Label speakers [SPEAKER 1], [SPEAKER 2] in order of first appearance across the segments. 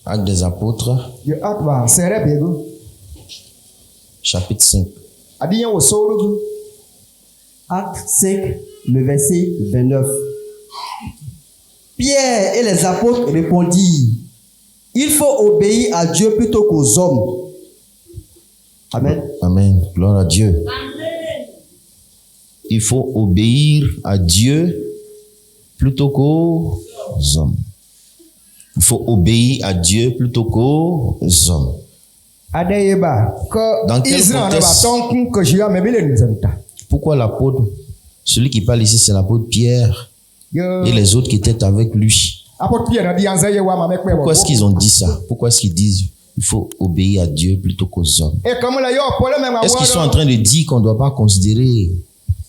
[SPEAKER 1] Actes des apôtres, chapitre 5.
[SPEAKER 2] Acte 5, le verset 29. Pierre et les apôtres répondirent: il faut obéir à Dieu plutôt qu'aux hommes. Amen.
[SPEAKER 1] Amen. Gloire à Dieu. Amen. Il faut obéir à Dieu plutôt qu'aux hommes. Il faut obéir à Dieu plutôt qu'aux hommes. Dans quel contexte? Pourquoi l'apôtre, celui qui parle ici, c'est l'apôtre Pierre et les autres qui étaient avec lui? Pourquoi est-ce qu'ils ont dit ça? Pourquoi est-ce qu'ils disent il faut obéir à Dieu plutôt qu'aux hommes? Est-ce qu'ils sont en train de dire qu'on ne doit pas considérer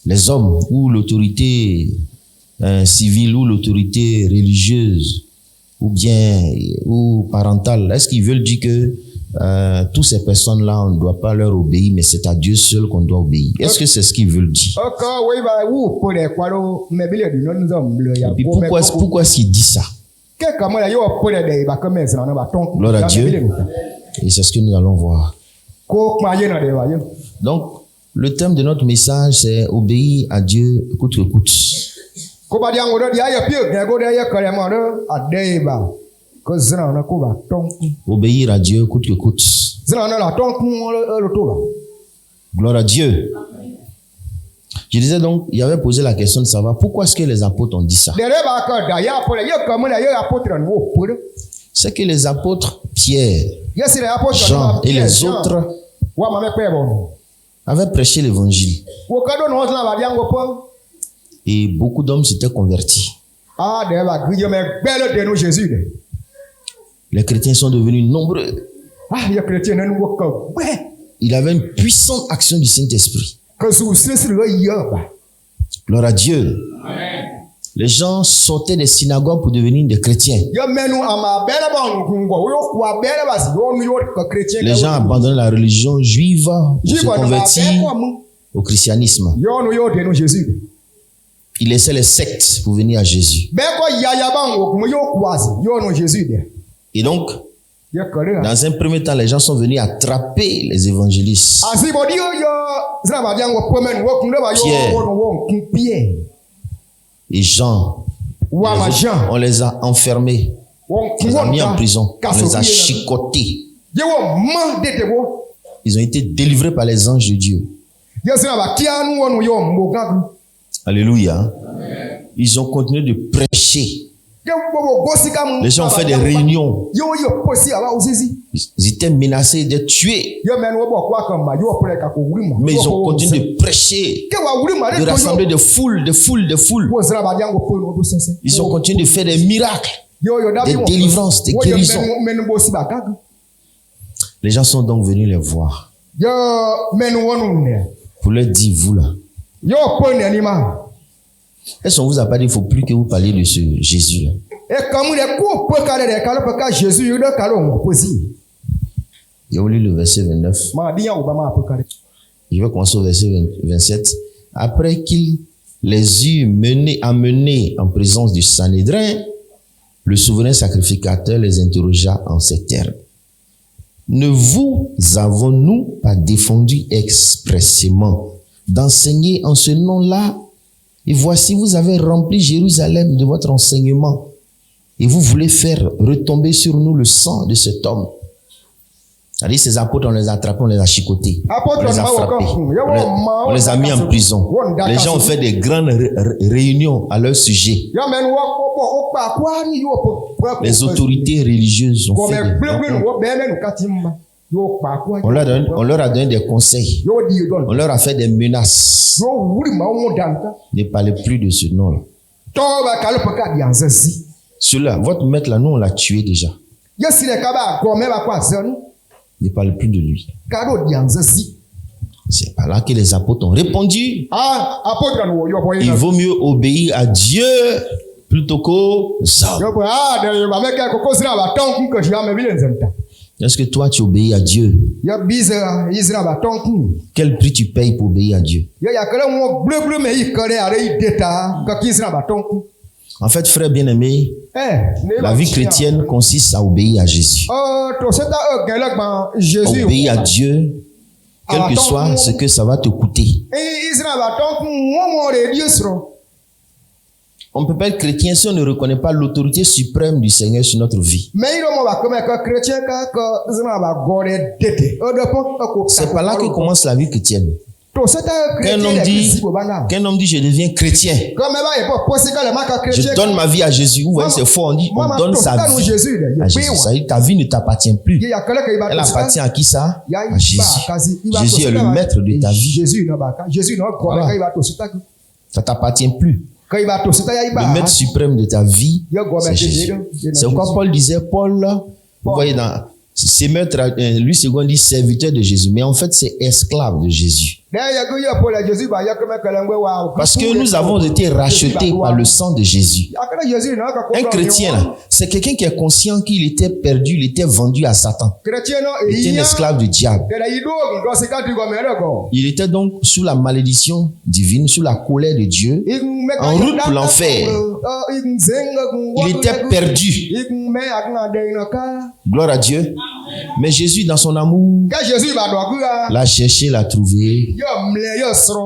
[SPEAKER 1] les hommes ou l'autorité civile ou l'autorité religieuse ou bien ou parentale? Est-ce qu'ils veulent dire que toutes ces personnes-là, on ne doit pas leur obéir, mais c'est à Dieu seul qu'on doit obéir? Est-ce que c'est ce qu'ils veulent dire? Et puis pourquoi est-ce qu'ils disent ça? Gloire à Dieu. Et c'est ce que nous allons voir. Donc, le thème de notre message, c'est obéir à Dieu coûte que coûte. Obéir à Dieu coûte que coûte. Gloire à Dieu. Je disais donc, il avait posé la question de savoir pourquoi est-ce que les apôtres ont dit ça. C'est que les apôtres Pierre, Jean et les autres avaient prêché l'évangile. Et beaucoup d'hommes s'étaient convertis. Les chrétiens sont devenus nombreux. Il avait une puissante action du Saint-Esprit. Gloire à Dieu. Amen. Les gens sortaient des synagogues pour devenir des chrétiens. Les gens abandonnaient la religion juive pour se convertir au christianisme. Ils laissaient les sectes pour venir à Jésus. Et donc, dans un premier temps, les gens sont venus attraper les évangélistes. Pierre et Jean, on les a enfermés, on les a mis en prison, on les a chicotés. Ils ont été délivrés par les anges de Dieu. Alléluia. Ils ont continué de prêcher. Les gens ont fait des réunions. Ils étaient menacés d'être tués. Mais ils ont continué de prêcher, de rassembler des foules. Ils ont continué de faire des miracles, des délivrances, des guérisons. Les gens sont donc venus les voir pour leur dire, vous là, est-ce qu'on vous a pas dit qu'il ne faut plus que vous parliez de ce Jésus-là? Il y a lu le verset 29. Je vais commencer au verset 27. Après qu'il les eut amenés en présence du Sanhédrin, le souverain sacrificateur les interrogea en ces termes. Ne vous avons-nous pas défendu expressément d'enseigner en ce nom-là? Et voici, vous avez rempli Jérusalem de votre enseignement. Et vous voulez faire retomber sur nous le sang de cet homme. C'est-à-dire, ces apôtres, on les a attrapés, on les a chicotés, on les a frappés, on les a mis en prison. Les gens ont fait des grandes réunions à leur sujet. Les autorités religieuses ont fait on leur a donné des conseils. On leur a fait des menaces. Ne parlez plus de ce nom-là. Celui-là, votre maître là, nous on l'a tué déjà. Ne parlez plus de lui. C'est par là que les apôtres ont répondu. Il vaut mieux obéir à Dieu plutôt qu'aux hommes. Est-ce que toi tu obéis à Dieu? Quel prix tu payes pour obéir à Dieu? En fait, frère bien-aimé, la vie chrétienne consiste à obéir à Jésus. Obéir à Dieu, quel que soit ce que ça va te coûter. On ne peut pas être chrétien si on ne reconnaît pas l'autorité suprême du Seigneur sur notre vie. C'est par là que commence la vie chrétienne. Qu'un homme dit, je deviens chrétien. Je donne ma vie à Jésus. Vous voyez, c'est fort. On dit, on donne sa vie à Jésus. Ça dit, ta vie ne t'appartient plus. Elle appartient à qui ça? À Jésus. Jésus est le maître de ta vie. Voilà. Ça ne t'appartient plus. Le maître suprême de ta vie, c'est Jésus. C'est pourquoi Paul disait, vous voyez dans Sémeur, lui second dit serviteur de Jésus, mais en fait c'est esclave de Jésus. Parce que nous avons été rachetés par le sang de Jésus. Un chrétien, là, c'est quelqu'un qui est conscient qu'il était perdu, il était vendu à Satan. Il était un esclave du diable. Il était donc sous la malédiction divine, sous la colère de Dieu, en route pour l'enfer. Il était perdu. Gloire à Dieu. Mais Jésus, dans son amour, l'a cherché, l'a trouvé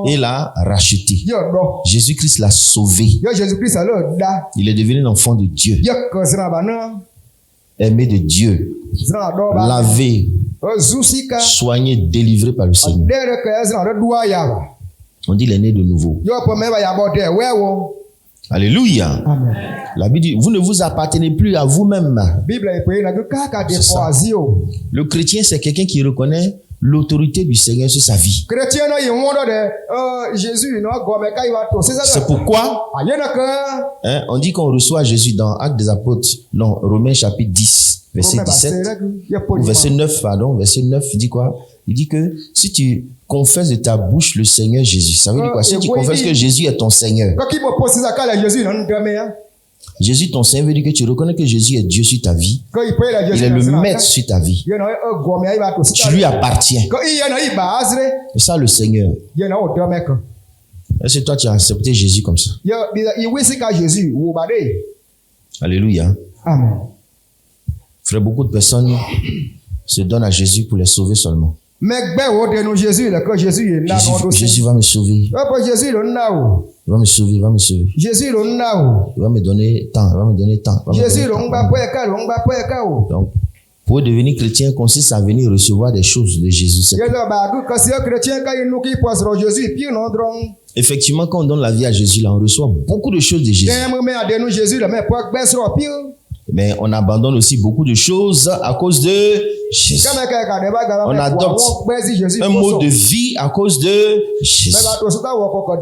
[SPEAKER 1] et l'a racheté. Jésus-Christ l'a sauvé. Il est devenu l'enfant de Dieu, aimé de Dieu, lavé, soigné, délivré par le Seigneur. On dit, il est né de nouveau. Alléluia. Amen. La Bible dit, vous ne vous appartenez plus à vous-même. C'est ça. Le chrétien, c'est quelqu'un qui reconnaît l'autorité du Seigneur sur sa vie. C'est pourquoi on dit qu'on reçoit Jésus dans Actes des Apôtres, non, Romains chapitre 10, verset 17, ou verset 9, pardon, verset 9, il dit quoi? Il dit que si tu confesses de ta bouche le Seigneur Jésus, ça veut dire quoi? Si tu confesses que Jésus est ton Seigneur, Jésus ton Seigneur veut dire que tu reconnais que Jésus est Dieu sur ta vie. Il est le maître sur ta vie. Tu lui appartiens. C'est ça le Seigneur. Est-ce que toi tu as accepté Jésus comme ça? Alléluia. Amen. Frère, beaucoup de personnes se donnent à Jésus pour les sauver seulement. Jésus va me sauver. Il va me sauver, il va me sauver. Il va me donner tant, il va me donner tant. Donc, pour devenir chrétien consiste à venir recevoir des choses de Jésus. Effectivement, quand on donne la vie à Jésus, là, on reçoit beaucoup de choses de Jésus. Mais on abandonne aussi beaucoup de choses à cause de Jésus. On adopte un mode de vie à cause de Jésus.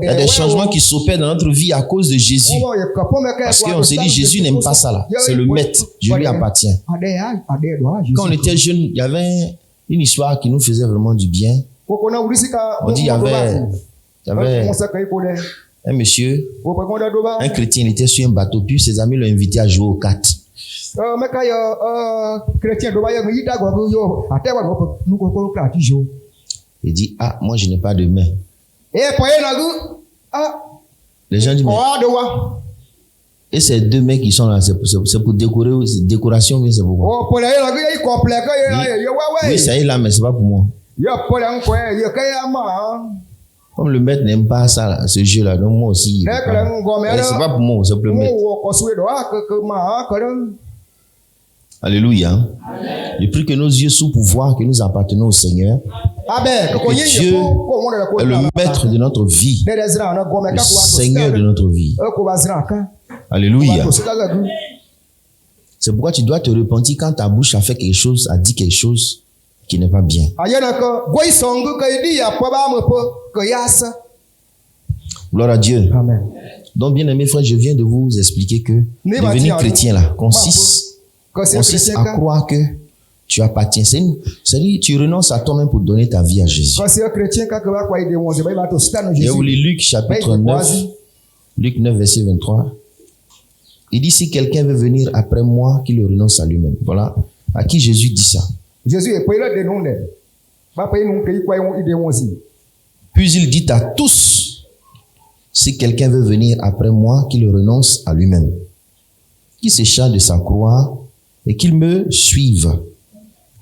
[SPEAKER 1] Il y a des changements qui s'opèrent dans notre vie à cause de Jésus. Parce qu'on s'est dit, Jésus n'aime pas ça là. C'est le maître. Je lui appartiens. Quand on était jeunes, il y avait une histoire qui nous faisait vraiment du bien. On dit, il y avait un monsieur, un chrétien, il était sur un bateau, puis ses amis l'ont invité à jouer aux cartes. Il dit, ah, moi je n'ai pas de main. Les gens disent, mais... Et ces deux mecs qui sont là, c'est pour décorer, décoration, mais c'est pourquoi? Oui, ça y est là, mais c'est pas pour moi. Comme le maître n'aime pas ça, là, ce jeu-là, donc moi aussi. C'est pas pour moi, c'est pour le maître. Alléluia. Amen. Depuis que nos yeux sont pour voir que nous appartenons au Seigneur, que Dieu est le maître de notre vie, le Seigneur de notre vie. Alléluia. C'est pourquoi tu dois te repentir quand ta bouche a fait quelque chose, a dit quelque chose qui n'est pas bien. Gloire à Dieu. Amen. Donc, bien aimés frères, je viens de vous expliquer que devenir chrétien là consiste à croire que tu appartiens. C'est-à-dire, tu renonces à toi-même pour donner ta vie à Jésus. Et vous lisez Luc chapitre 9, Luc 9, verset 23. Il dit, si quelqu'un veut venir après moi, qu'il le renonce à lui-même. Voilà. À qui Jésus dit ça? Puis il dit à tous, Si quelqu'un veut venir après moi, qu'il renonce à lui-même, qu'il se charge de sa croix et qu'il me suive.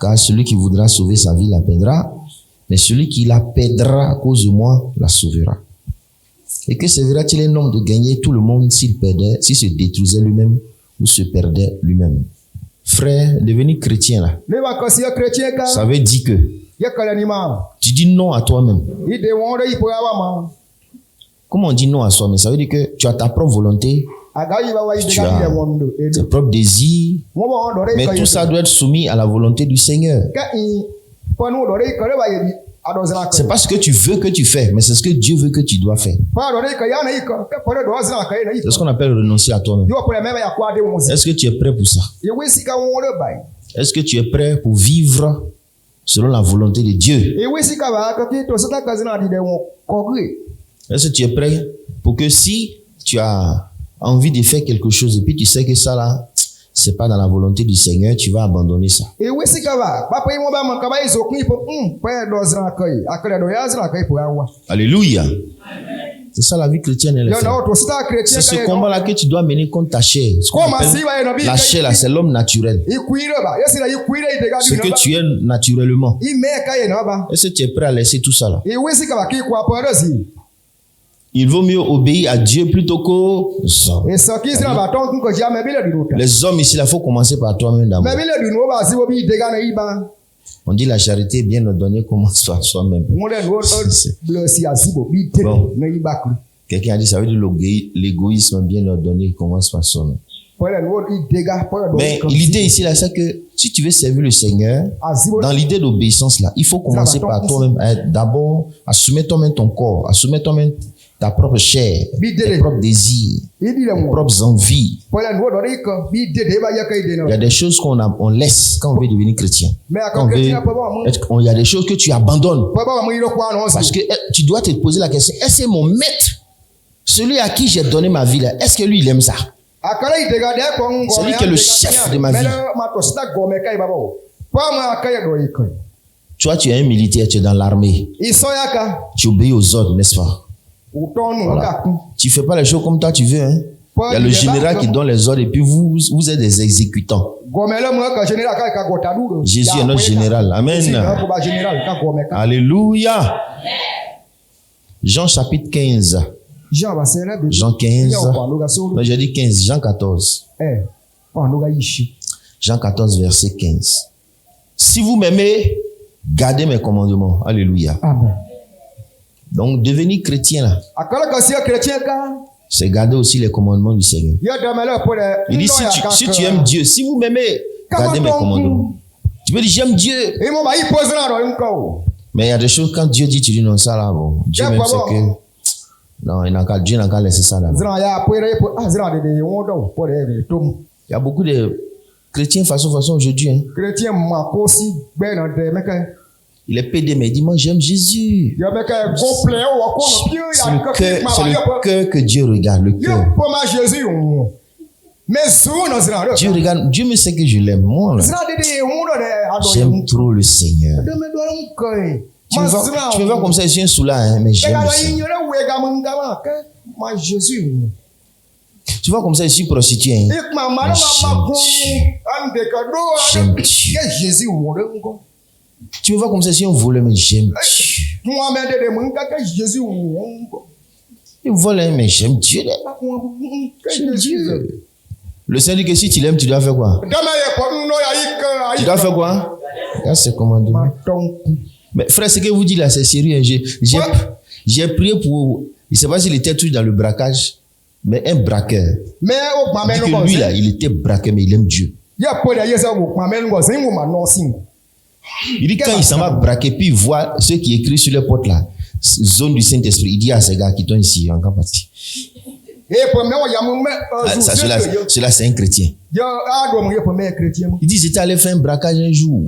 [SPEAKER 1] Car celui qui voudra sauver sa vie la perdra, mais celui qui la perdra à cause de moi la sauvera. Et que servira-t-il un homme de gagner tout le monde s'il se détruisait lui-même ou se perdait lui-même? Frère, devenir chrétien là, ça veut dire que tu dis non à toi-même. Comment on dit non à soi-même? Ça veut dire que tu as ta propre volonté, tu as tes propres désirs, mais tout ça doit être soumis à la volonté du Seigneur. C'est pas ce que tu veux que tu fais, mais c'est ce que Dieu veut que tu dois faire. C'est ce qu'on appelle renoncer à toi-même. Est-ce que tu es prêt pour ça? Est-ce que tu es prêt pour vivre selon la volonté de Dieu? Est-ce que tu es prêt pour que si tu as envie de faire quelque chose et puis tu sais que ça là, c'est pas dans la volonté du Seigneur, tu vas abandonner ça? Alléluia. C'est ça la vie chrétienne. C'est ce combat-là que tu dois mener contre ta chair. La chair là, c'est l'homme naturel. Ce que tu es naturellement. Est-ce que tu es prêt à laisser tout ça là? Il vaut mieux obéir à Dieu plutôt qu'aux hommes. Les hommes ici, il faut commencer par toi-même d'abord. On dit la charité bien ordonnée commence par soi-même. Bon. Quelqu'un a dit ça veut dire l'égoïsme bien ordonné commence par soi-même. Mais l'idée ici là, c'est que si tu veux servir le Seigneur, dans l'idée d'obéissance là, il faut commencer par toi-même. D'abord, assumer toi-même ton corps, assumer toi-même ta propre chair, tes propres désirs, tes propres envies. Il y a des choses qu'on laisse quand on veut devenir chrétien. Il y a des choses que tu abandonnes. Parce que tu dois te poser la question, est-ce que mon maître, celui à qui j'ai donné ma vie là, est-ce que lui il aime ça? C'est lui qui est le chef de ma vie. Toi, tu es un militaire, tu es dans l'armée. Tu obéis aux ordres, n'est-ce pas? Voilà. Tu fais pas les choses comme toi tu veux, hein? Il y a le général qui donne les ordres et puis vous êtes des exécutants. Jésus est notre général. Amen. Alléluia. Jean chapitre 15. Jean 15. Non, j'ai dit 15. Jean 14. Jean 14, verset 15. Si vous m'aimez, gardez mes commandements. Alléluia.
[SPEAKER 2] Amen.
[SPEAKER 1] Donc, devenir chrétien là, c'est garder aussi les commandements du Seigneur. Il dit, si tu aimes Dieu, si vous m'aimez, gardez mes commandements. Tu peux dire, j'aime Dieu. Mais il y a des choses, quand Dieu dit, tu dis non, ça là, bon. Dieu même c'est que, non, Dieu n'a qu'à laisser ça là. Il y a beaucoup de chrétiens façon aujourd'hui. Hein. Il est pédé, mais il dit, moi j'aime Jésus. C'est le cœur que Dieu regarde, le cœur. Dieu regarde, Dieu me sait que je l'aime, moi là. J'aime trop le Seigneur. Tu me vois comme ça, je suis un soulard, hein, mais j'aime le Seigneur. Tu vois comme ça, je suis prostitué. Hein, mais j'aime Dieu. Tu me vois comme ça, si on vole, mais j'aime Dieu. Il vole, mais j'aime Dieu. J'aime Dieu. Le Seigneur dit que si tu l'aimes, tu dois faire quoi? Tu dois faire quoi? C'est commandement. Mais frère, ce que vous dites là, c'est sérieux. J'ai prié pour... Je ne sais pas s'il était toujours dans le braquage, mais un braqueur. Il dit que lui là, il était braqueur, mais il aime Dieu. Il dit quand il s'en va braquer, puis il voit ceux qui écrivent sur les portes là, zone du Saint-Esprit, il dit à ces gars qui sont ici, en grand partie. Cela c'est un chrétien. Il dit, ils étaient allés faire un braquage un jour.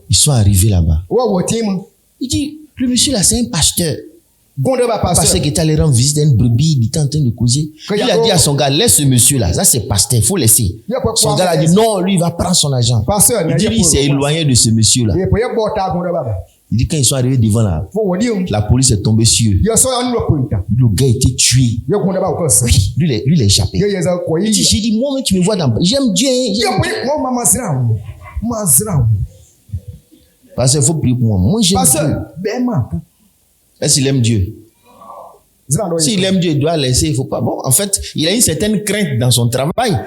[SPEAKER 1] Ils sont arrivés là-bas. Il dit, le monsieur là, c'est un pasteur. Pasteur qui est allé rendre visite à une brebis, il était en train de causer. Il a dit à son gars, laisse ce monsieur là, ça c'est pasteur, il faut laisser. Son gars a dit, non, lui il va prendre son argent. Il dit, lui il s'est éloigné de ce monsieur là. Il dit quand ils sont arrivés devant la police est tombée sur eux. Le gars était tué. Lui, il a échappé. Il dit, j'ai dit, moi-même, tu me vois dans... J'aime Dieu. Parce qu'il faut prier pour moi. Moi, j'aime Dieu. Est-ce qu'il aime Dieu? S'il aime Dieu, il doit laisser. Il faut pas. Bon, en fait, il a une certaine crainte dans son travail.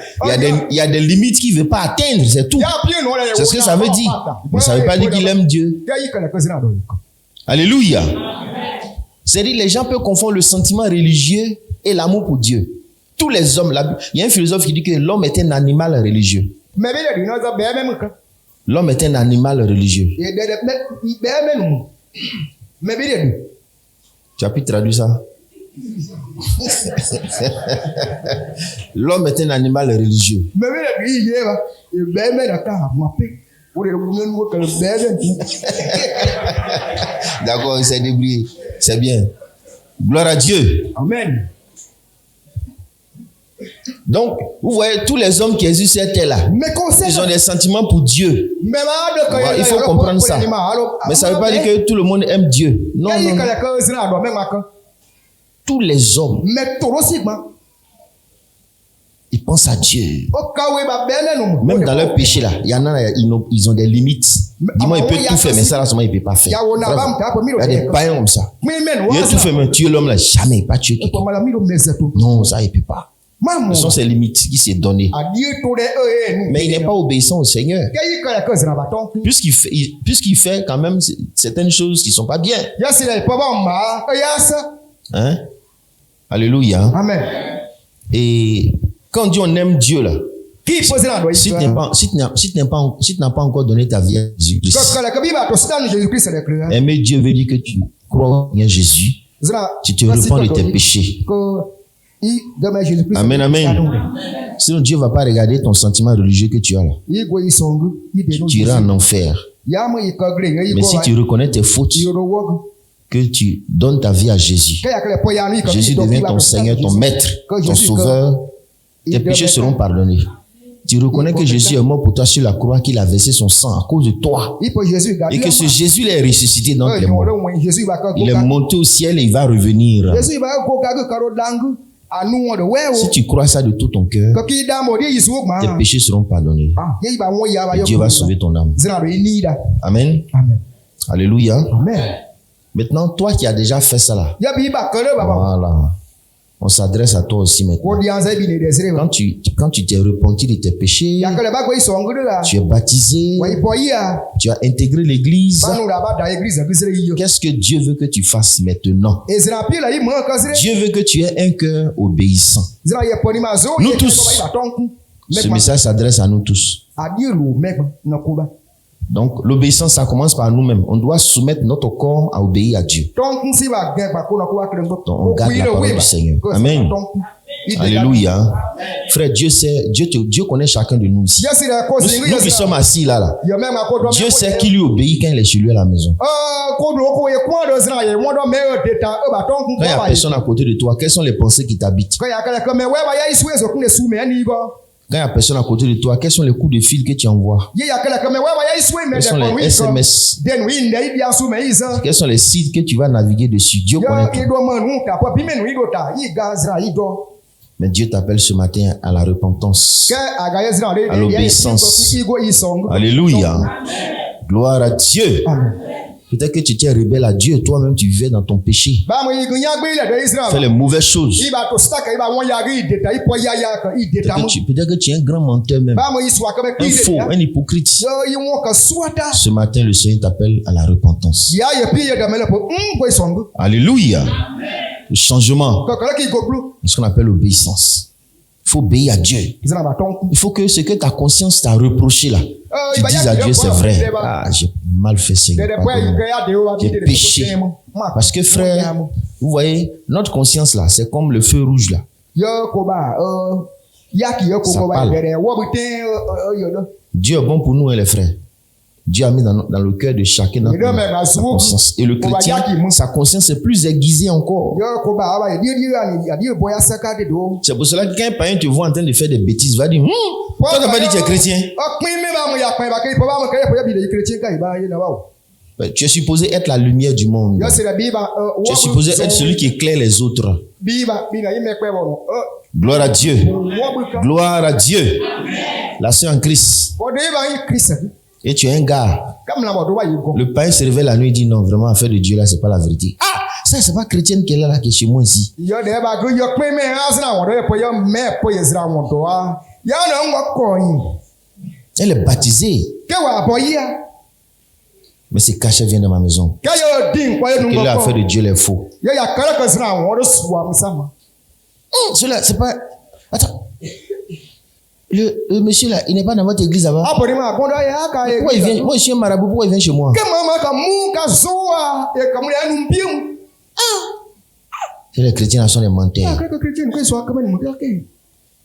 [SPEAKER 1] Il y a des limites qu'il ne veut pas atteindre, c'est tout. C'est ce que ça veut dire. Mais ça ne veut pas dire qu'il aime Dieu. Alléluia. C'est-à-dire, les gens peuvent confondre le sentiment religieux et l'amour pour Dieu. Tous les hommes, il y a un philosophe qui dit que l'homme est un animal religieux. L'homme est un animal religieux. Tu as pu traduire ça? L'homme est un animal religieux. D'accord, il s'est débrouillé. C'est bien. Gloire à Dieu.
[SPEAKER 2] Amen.
[SPEAKER 1] Donc, vous voyez, tous les hommes qui existent sur cette terre-là, ils ont des sentiments pour Dieu. Il faut comprendre ça. Mais ça ne veut pas dire que tout le monde aime Dieu. Non, non, non. Tous les hommes, ils pensent à Dieu. Même dans leur péché, là, il y en a, ils ont des limites. Dis-moi, il peut tout faire, mais ça, là, seulement, il ne peut pas faire. Il y a des païens comme ça. Il peut tout faire, mais tuer l'homme, là, jamais, pas tuer quelqu'un. Non, ça, il ne peut pas. Ce sont ses limites qui s'est donné. Mais il n'est pas obéissant au Seigneur. Puisqu'il fait quand même certaines choses qui ne sont pas bien. Hein? Alléluia.
[SPEAKER 2] Amen.
[SPEAKER 1] Et quand on dit on aime Dieu là, si tu n'as pas encore donné ta vie à Jésus-Christ, aimer Dieu veut dire que tu crois en Jésus, tu te repens de tes péchés. Amen, amen. Sinon Dieu ne va pas regarder ton sentiment religieux que tu as là. Tu iras en enfer. Mais si tu reconnais tes fautes, que tu donnes ta vie à Jésus, Jésus devient ton Seigneur, ton Maître, ton Sauveur, tes péchés seront pardonnés. Tu reconnais que Jésus est mort pour toi sur la croix, qu'il a versé son sang à cause de toi. Et que ce Jésus est ressuscité dans tes morts. Il est monté au ciel et il va revenir. Si tu crois ça de tout ton cœur, tes péchés seront pardonnés. Et Dieu va sauver ton âme. Amen. Alléluia. Maintenant, toi qui as déjà fait ça là, voilà. On s'adresse à toi aussi maintenant. Quand tu t'es repenti de tes péchés, tu es baptisé, tu as intégré l'église. Qu'est-ce que Dieu veut que tu fasses maintenant? Dieu veut que tu aies un cœur obéissant. Nous tous, ce message s'adresse à nous tous. Donc, l'obéissance, ça commence par nous-mêmes. On doit soumettre notre corps à obéir à Dieu. Donc, on garde la parole du Seigneur. Amen. Alléluia. Frère, Dieu connaît chacun de nous ici. Nous qui sommes assis là. Dieu sait qui lui obéit quand il est chez lui à la maison. Quand il n'y a personne à côté de toi, quelles sont les pensées qui t'habitent? Quand il n'y a personne à côté de toi, quels sont les coups de fil que tu envoies? Quels sont les SMS? Quels sont les sites que tu vas naviguer dessus? Dieu connaît tout. Mais Dieu t'appelle ce matin à la repentance, à l'obéissance. Alléluia. Gloire à Dieu. Peut-être que tu étais rebelle à Dieu, toi-même tu vivais dans ton péché. Fais les mauvaises choses. Peut-être que tu es un grand menteur même. Un faux, un hypocrite. Ce matin, le Seigneur t'appelle à la repentance. Alléluia. Le changement. C'est ce qu'on appelle l'obéissance. Il faut obéir à Dieu. Il faut que ce que ta conscience t'a reproché là, tu dises à Dieu, c'est vrai. Ah, j'ai mal fait, Seigneur. J'ai péché. Parce que frère, vous voyez, notre conscience là, c'est comme le feu rouge là. Ça parle. Dieu est bon pour nous, les frères. Dieu a mis dans le cœur de chacun notre conscience. Et le chrétien, sa conscience est plus aiguisée encore. C'est pour cela que quand un païen te voit en train de faire des bêtises, il va dire, toi tu n'as pas dit que tu es chrétien. Tu es supposé être la lumière du monde.
[SPEAKER 2] Yo sira biba
[SPEAKER 1] Tu es supposé être celui qui éclaire les autres.
[SPEAKER 2] biba bina yime kwe bono.
[SPEAKER 1] Gloire à Dieu. Gloire à Dieu. La sœur en Christ.
[SPEAKER 2] Bodo iba yi Christ.
[SPEAKER 1] Et tu es un gars.
[SPEAKER 2] Comme la bodo wa yiko.
[SPEAKER 1] Le païen se réveille la nuit et dit non, vraiment, affaire de Dieu là, c'est pas la vérité. Ah, ça, c'est pas chrétienne qui est là, qui est chez moi ici.
[SPEAKER 2] Yo de ba go yo kwe me asna wodo e po yo me po yezra wodo wa. Ya na ngwa ko yin.
[SPEAKER 1] Elle est baptisée.
[SPEAKER 2] Ke wa boya.
[SPEAKER 1] Mais ces cachets viennent de ma maison.
[SPEAKER 2] Ke yo din kwa yo
[SPEAKER 1] Que
[SPEAKER 2] ngo.
[SPEAKER 1] l'affaire de Dieu est faux.
[SPEAKER 2] Yo ya kala ko zra wodo suwa musama.
[SPEAKER 1] Cela, c'est pas. Attends. Le monsieur là, il n'est pas dans votre église là-bas.
[SPEAKER 2] Pourquoi
[SPEAKER 1] il vient? Moi, je suis un marabout. Pourquoi il vient chez moi? Et les chrétiens là sont des menteurs.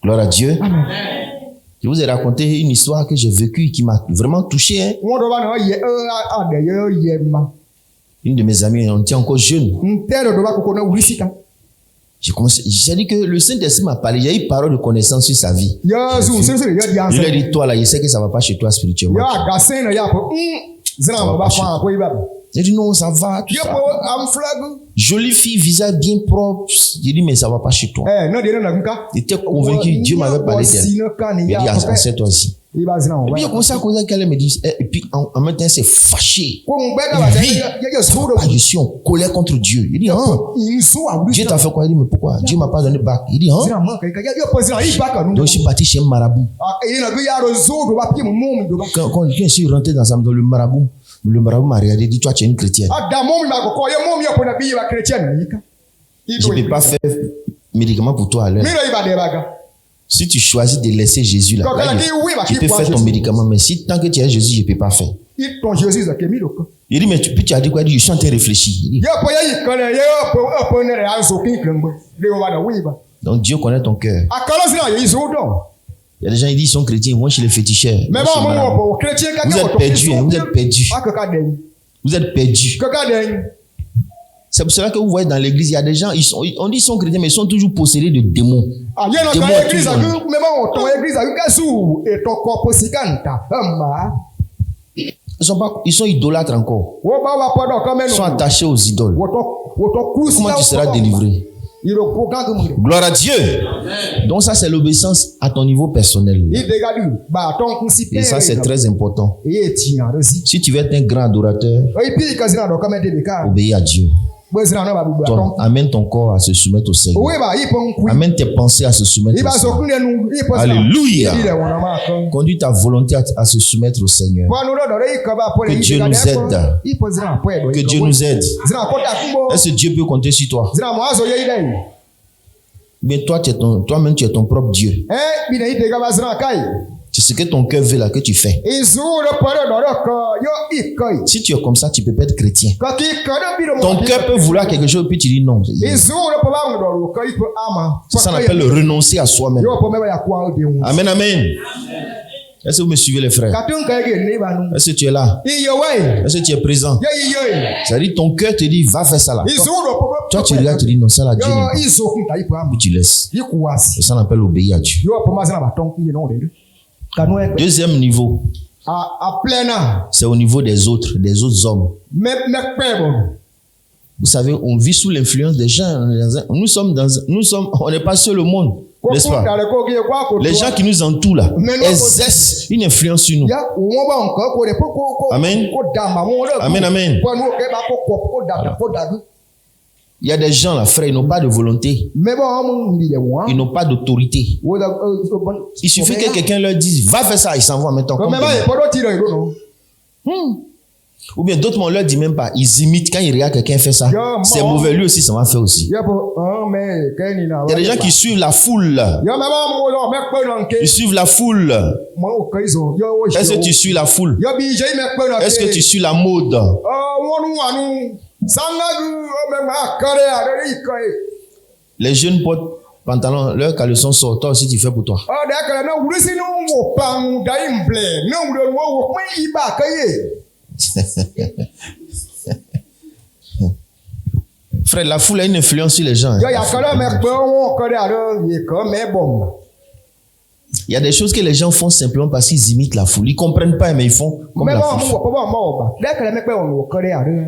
[SPEAKER 1] Gloire à Dieu.
[SPEAKER 2] Amen.
[SPEAKER 1] Je vous ai raconté une histoire que j'ai vécue qui m'a vraiment touché. Hein? Une de mes amies, on était encore jeune. J'ai dit que le Saint-Esprit m'a parlé. Il y a eu parole de connaissance sur sa vie. Je lui ai dit, toi là, je sais que ça ne va pas chez toi spirituellement. J'ai dit non, ça va. Tout ça. Jolie fille, visage bien propre. J'ai dit, mais ça ne va pas chez toi. J'étais convaincu, Dieu m'avait parlé d'elle. Il m'a dit, assieds-toi ici. Et puis, il a commencé à causer avec elle, me dit, et puis en même temps, c'est fâché. Je suis en colère contre Dieu. Il dit, Dieu t'a fait quoi? Il dit, mais pourquoi? Dieu m'a pas donné bac. Il dit, donc je suis parti chez un marabout. Quand je suis rentré dans le marabout m'a regardé, dit, toi, tu es une chrétienne. Je ne peux pas faire médicament pour toi à l'heure. Si tu choisis de laisser Jésus là, tu peux faire ton médicament, mais si tant que tu as Jésus, je ne peux pas faire. Il dit, mais tu as dit quoi? Il dit, je suis en train de réfléchir. Il dit, donc Dieu connaît ton cœur. Il y a des gens qui disent qu'ils sont chrétiens, ils vont chez les féticheurs. Vous êtes perdus, hein, vous êtes perdus. Vous êtes perdus. C'est pour cela que vous voyez dans l'église, il y a des gens, on dit qu'ils sont chrétiens, mais ils sont toujours possédés de démons. Ils sont idolâtres encore. Ils sont attachés aux idoles. Comment tu seras délivré? Gloire à Dieu. Donc ça, c'est l'obéissance à ton niveau personnel. Et ça, c'est très important. Si tu veux être un grand adorateur, obéis à Dieu. Amène ton corps à se soumettre au Seigneur. Amène tes pensées à se soumettre au Seigneur. Alléluia. Conduis ta volonté à se soumettre au Seigneur. Que Dieu nous aide. Que Dieu nous aide. Est-ce que Dieu peut compter sur toi? Mais toi-même, tu es ton propre Dieu. C'est ce que ton cœur veut là que tu fais. Si tu es comme ça, tu peux pas être chrétien. Ton cœur peut vouloir quelque chose puis tu dis non. C'est ça qu'on appelle le renoncer à soi-même. Amen, amen. Est-ce que vous me suivez les frères? Est-ce que tu es là? Est-ce que tu es présent? C'est-à-dire ton cœur te dit va faire ça là. Toi tu regardes, tu dis non, ça là Dieu n'est pas. Puis tu laisses. C'est ça qu'on appelle obéir à Dieu. Deuxième niveau, c'est au niveau des autres hommes. Vous savez, on vit sous l'influence des gens. On n'est pas sur le monde, n'est-ce pas? Les gens qui nous entourent là exercent une influence sur nous. Amen. Amen, amen. Il y a des gens là, frère, ils n'ont pas de volonté. Ils n'ont pas d'autorité. Il suffit que quelqu'un leur dise, va faire ça, ils s'en vont en même temps. Ou bien d'autres, on leur dit même pas. Ils imitent quand ils regardent quelqu'un faire ça. C'est mauvais, lui aussi, ça va faire aussi. Il y a des gens qui suivent la foule. Ils suivent la foule. Est-ce que tu suis la foule? Est-ce que tu suis la mode? Les jeunes portent pantalon, leurs caleçons sortent. Toi aussi, tu fais pour toi. Frère, la foule a une influence sur les gens. Il y a des choses que les gens font simplement parce qu'ils imitent la foule. Ils comprennent pas, mais ils font comme
[SPEAKER 2] Mais
[SPEAKER 1] la
[SPEAKER 2] bon,
[SPEAKER 1] foule.
[SPEAKER 2] moi, pas bon, dès que les mecs ont collé à eux.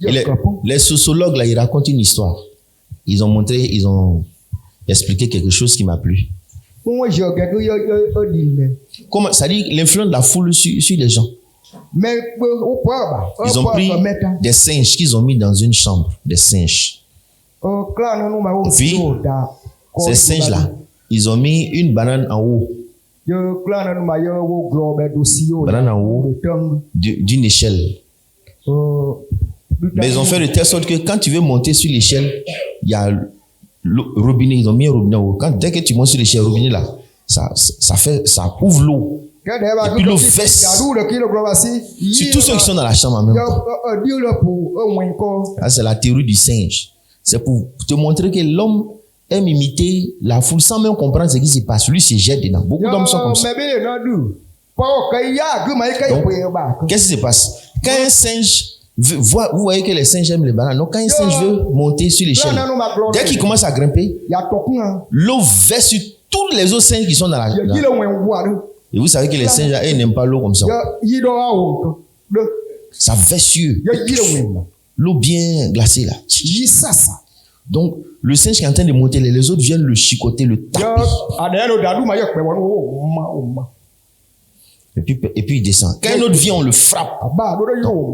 [SPEAKER 1] Et les sociologues, là, ils racontent une histoire. Ils ont expliqué quelque chose qui m'a plu.
[SPEAKER 2] Moi, je regarde,
[SPEAKER 1] Comment, ça dit l'influence de la foule sur les gens.
[SPEAKER 2] mais
[SPEAKER 1] Ils ont pris des singes qu'ils ont mis dans une chambre, des singes. Et puis, ces singes-là, ils ont mis une banane en haut, banane en haut d'une échelle. Mais ils ont fait de telle sorte que quand tu veux monter sur l'échelle, il y a le robinet, ils ont mis un robinet en haut. Dès que tu montes sur l'échelle, le robinet là, ça ouvre l'eau. Et puis l'eau verse sur tous ceux qui sont dans la chambre en même temps. Ça, c'est la théorie du singe. C'est pour te montrer que l'homme aime imiter la foule sans même comprendre ce qui se passe. Lui se jette dedans. Beaucoup d'hommes sont comme ça. Donc, qu'est-ce qui se passe? Quand un singe vous voyez que les singes aiment les bananes. Donc, quand un singe veut monter sur l'échelle, dès qu'il commence à grimper, l'eau verse sur tous les autres singes qui sont dans la Et vous savez que les singes, ils n'aiment pas l'eau comme ça. Ça verse sur l'eau bien glacée là. Donc, le singe qui est en train de monter, les autres viennent le chicoter, le taper. Et puis il descend. Quand un autre vient, on le frappe.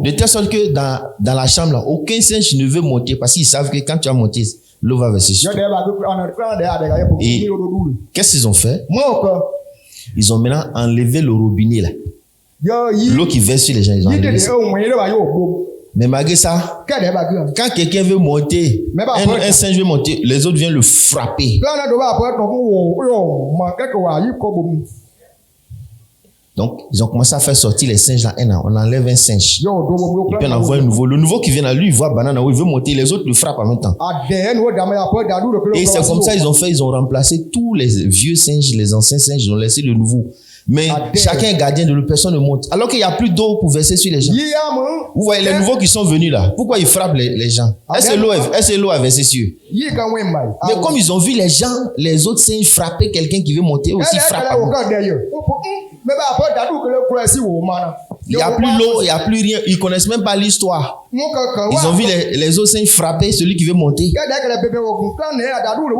[SPEAKER 1] De telle sorte que dans la chambre, là, aucun singe ne veut monter parce qu'ils savent que quand tu vas monter, l'eau va verser sur toi. Et qu'est-ce qu'ils ont fait? Ils ont maintenant enlevé le robinet là. L'eau qui verse sur les gens, ils ont enlevé ça. Mais malgré ça, quand quelqu'un veut monter, un singe veut monter, les autres viennent le frapper. Donc, ils ont commencé à faire sortir les singes là. On enlève un singe. Et puis on envoie un nouveau. Le nouveau qui vient là, lui, il voit banane, il veut monter, les autres le frappent en même temps. Et c'est comme ça ils ont remplacé tous les vieux singes, les anciens singes, ils ont laissé le nouveau. Mais chacun est gardien de l'eau, personne ne monte. Alors qu'il n'y a plus d'eau pour verser sur les gens. Vous voyez les nouveaux qui sont venus là. Pourquoi ils frappent les gens? Est-ce que l'eau a versé sur eux? Mais comme ils ont vu les gens, les autres singes frapper quelqu'un qui veut monter aussi frappent. Il n'y a plus l'eau, il n'y a plus rien. Ils ne connaissent même pas l'histoire. Ils ont vu les autres singes frapper celui qui veut monter.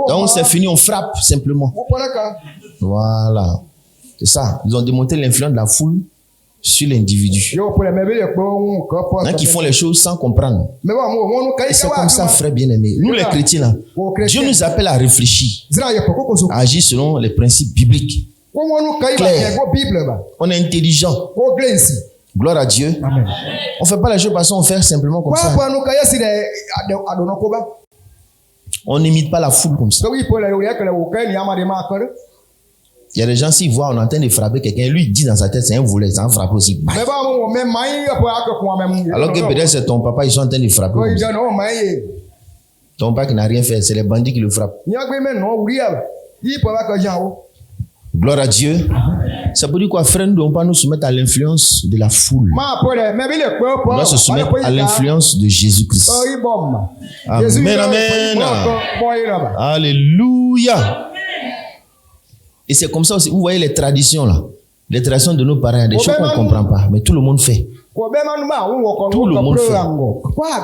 [SPEAKER 1] Donc c'est fini, on frappe simplement. Voilà. C'est ça. Ils ont démontré l'influence de la foule sur l'individu. Qui font les choses sans comprendre. Et c'est comme ça, frère bien-aimé. Nous les chrétiens, là, Dieu nous appelle à réfléchir, à agir selon les principes bibliques. Clair. On est intelligent. Gloire à Dieu. Amen. On ne fait pas les choses parce qu'on fait simplement comme ça. On n'imite pas la foule comme ça. Il y a des gens, s'ils voient, on est en train de frapper quelqu'un, lui il dit dans sa tête, c'est un volet, ça va frapper aussi. Alors que peut-être c'est ton papa, ils sont en train de frapper. Ton papa qui n'a rien fait, c'est les bandits qui le frappent. Gloire à Dieu. Ça veut dire quoi, frère, nous ne devons pas nous soumettre à l'influence de la foule. On doit se soumettre à l'influence de Jésus-Christ. Amen, amen. Alléluia. Et c'est comme ça aussi, vous voyez les traditions là. Les traditions de nos parents, il y a des choses qu'on ne comprend pas, mais tout le monde fait. Tout le monde fait.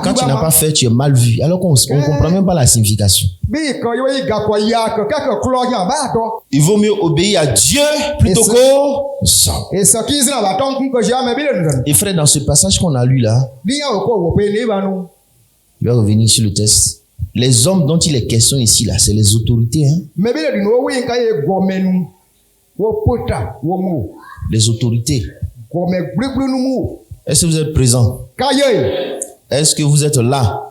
[SPEAKER 1] Quand tu n'as pas fait, tu es mal vu. Alors qu'on ne comprend même pas la signification. Il vaut mieux obéir à Dieu plutôt qu'aux hommes. Et frère, dans ce passage qu'on a lu là, je vais revenir sur le texte. Les hommes dont il est question ici là, c'est les autorités. Hein? Les autorités. Est-ce que vous êtes présents? Est-ce que vous êtes là?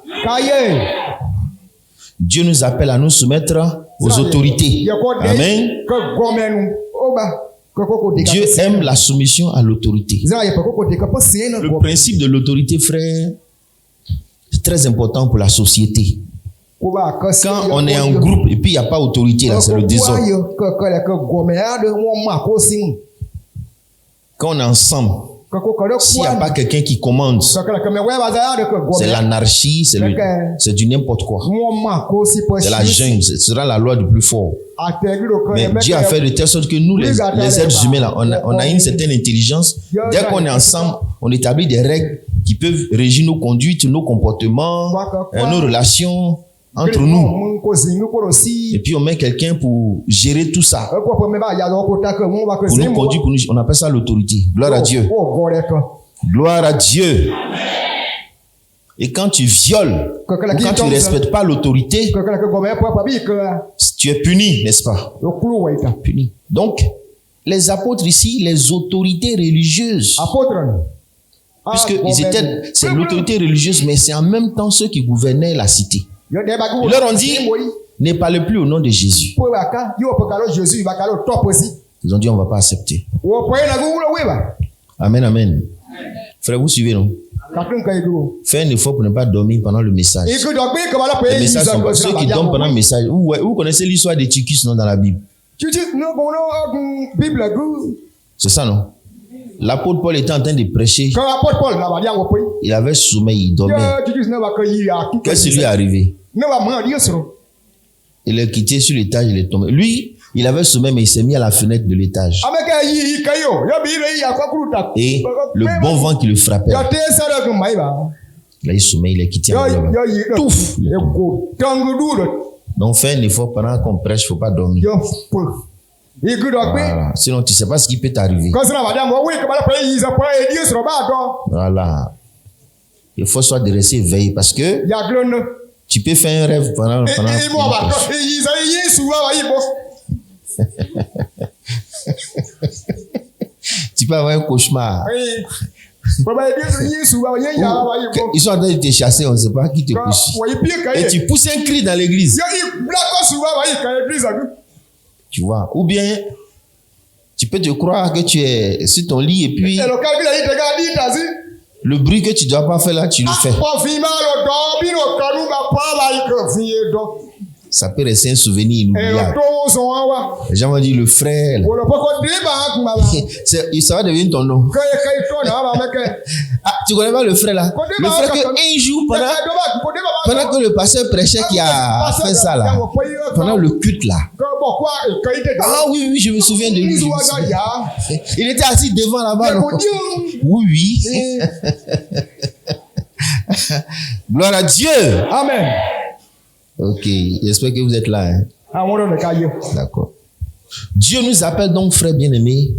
[SPEAKER 1] Dieu nous appelle à nous soumettre aux autorités. Amen. Dieu aime la soumission à l'autorité. Le principe de l'autorité, frère, c'est très important pour la société. Quand on est en groupe et puis il n'y a pas d'autorité, là, c'est le désordre. Quand on est ensemble, S'il n'y a pas quelqu'un qui commande, c'est l'anarchie, c'est du n'importe quoi. C'est la jungle, ce sera la loi du plus fort. Mais Dieu a fait de telle sorte que nous, les êtres humains, là, on a une certaine intelligence. Dès qu'on est ensemble, on établit des règles qui peuvent régir nos conduites, nos comportements, nos relations entre nous. Et puis on met quelqu'un pour gérer tout ça, pour nous conduire, on appelle ça l'autorité. Gloire à Dieu. Gloire à Dieu. Et quand tu violes, ou quand tu ne respectes pas l'autorité, tu es puni, n'est-ce pas? Puni. Donc, les apôtres ici, les autorités religieuses, puisque c'est l'autorité religieuse, mais c'est en même temps ceux qui gouvernaient la cité. Ils leur ont dit, ne parlez plus au nom de Jésus. Ils ont dit, on ne va pas accepter. Amen, amen. Frère, vous suivez, non? Fais un effort pour ne pas dormir pendant le message. Les messages sont pas ceux qui dorment pendant le message. Vous connaissez l'histoire de Tychus, non, dans la Bible? C'est ça, non? L'apôtre Paul était en train de prêcher. Il avait sommeil, il dormait. Qu'est-ce qui lui est arrivé? Il est quitté sur l'étage, il est tombé. Lui, il avait sommeil, mais il s'est mis à la fenêtre de l'étage. Et le bon vent qui le frappait. Il a eu sommeil, il est quitté. Touf! Donc fais un effort pendant qu'on prêche, il ne faut pas dormir. Voilà. Sinon, tu ne sais pas ce qui peut t'arriver. Voilà. Il faut soit de rester éveillé parce que tu peux faire un rêve pendant tu peux avoir un cauchemar. Ils sont en train de te chasser, on ne sait pas qui te pousse. Et tu pousses un cri dans l'église. Tu vois, ou bien tu peux te croire que tu es sur ton lit et puis le bruit que tu ne dois pas faire là, tu le fais. Ça peut rester un souvenir inoubliable. Les gens vont dire le frère. Ça va devenir ton nom. Ah, tu connais pas le frère là? Le frère que un jour, pendant que le pasteur prêchait, qui a fait ça là, pendant le culte là. Ah oui, je me souviens de lui. Il était assis devant là-bas. Oui. Gloire à Dieu.
[SPEAKER 2] Amen.
[SPEAKER 1] Ok, j'espère que vous êtes là. Hein? D'accord. Dieu nous appelle donc, frères bien-aimés,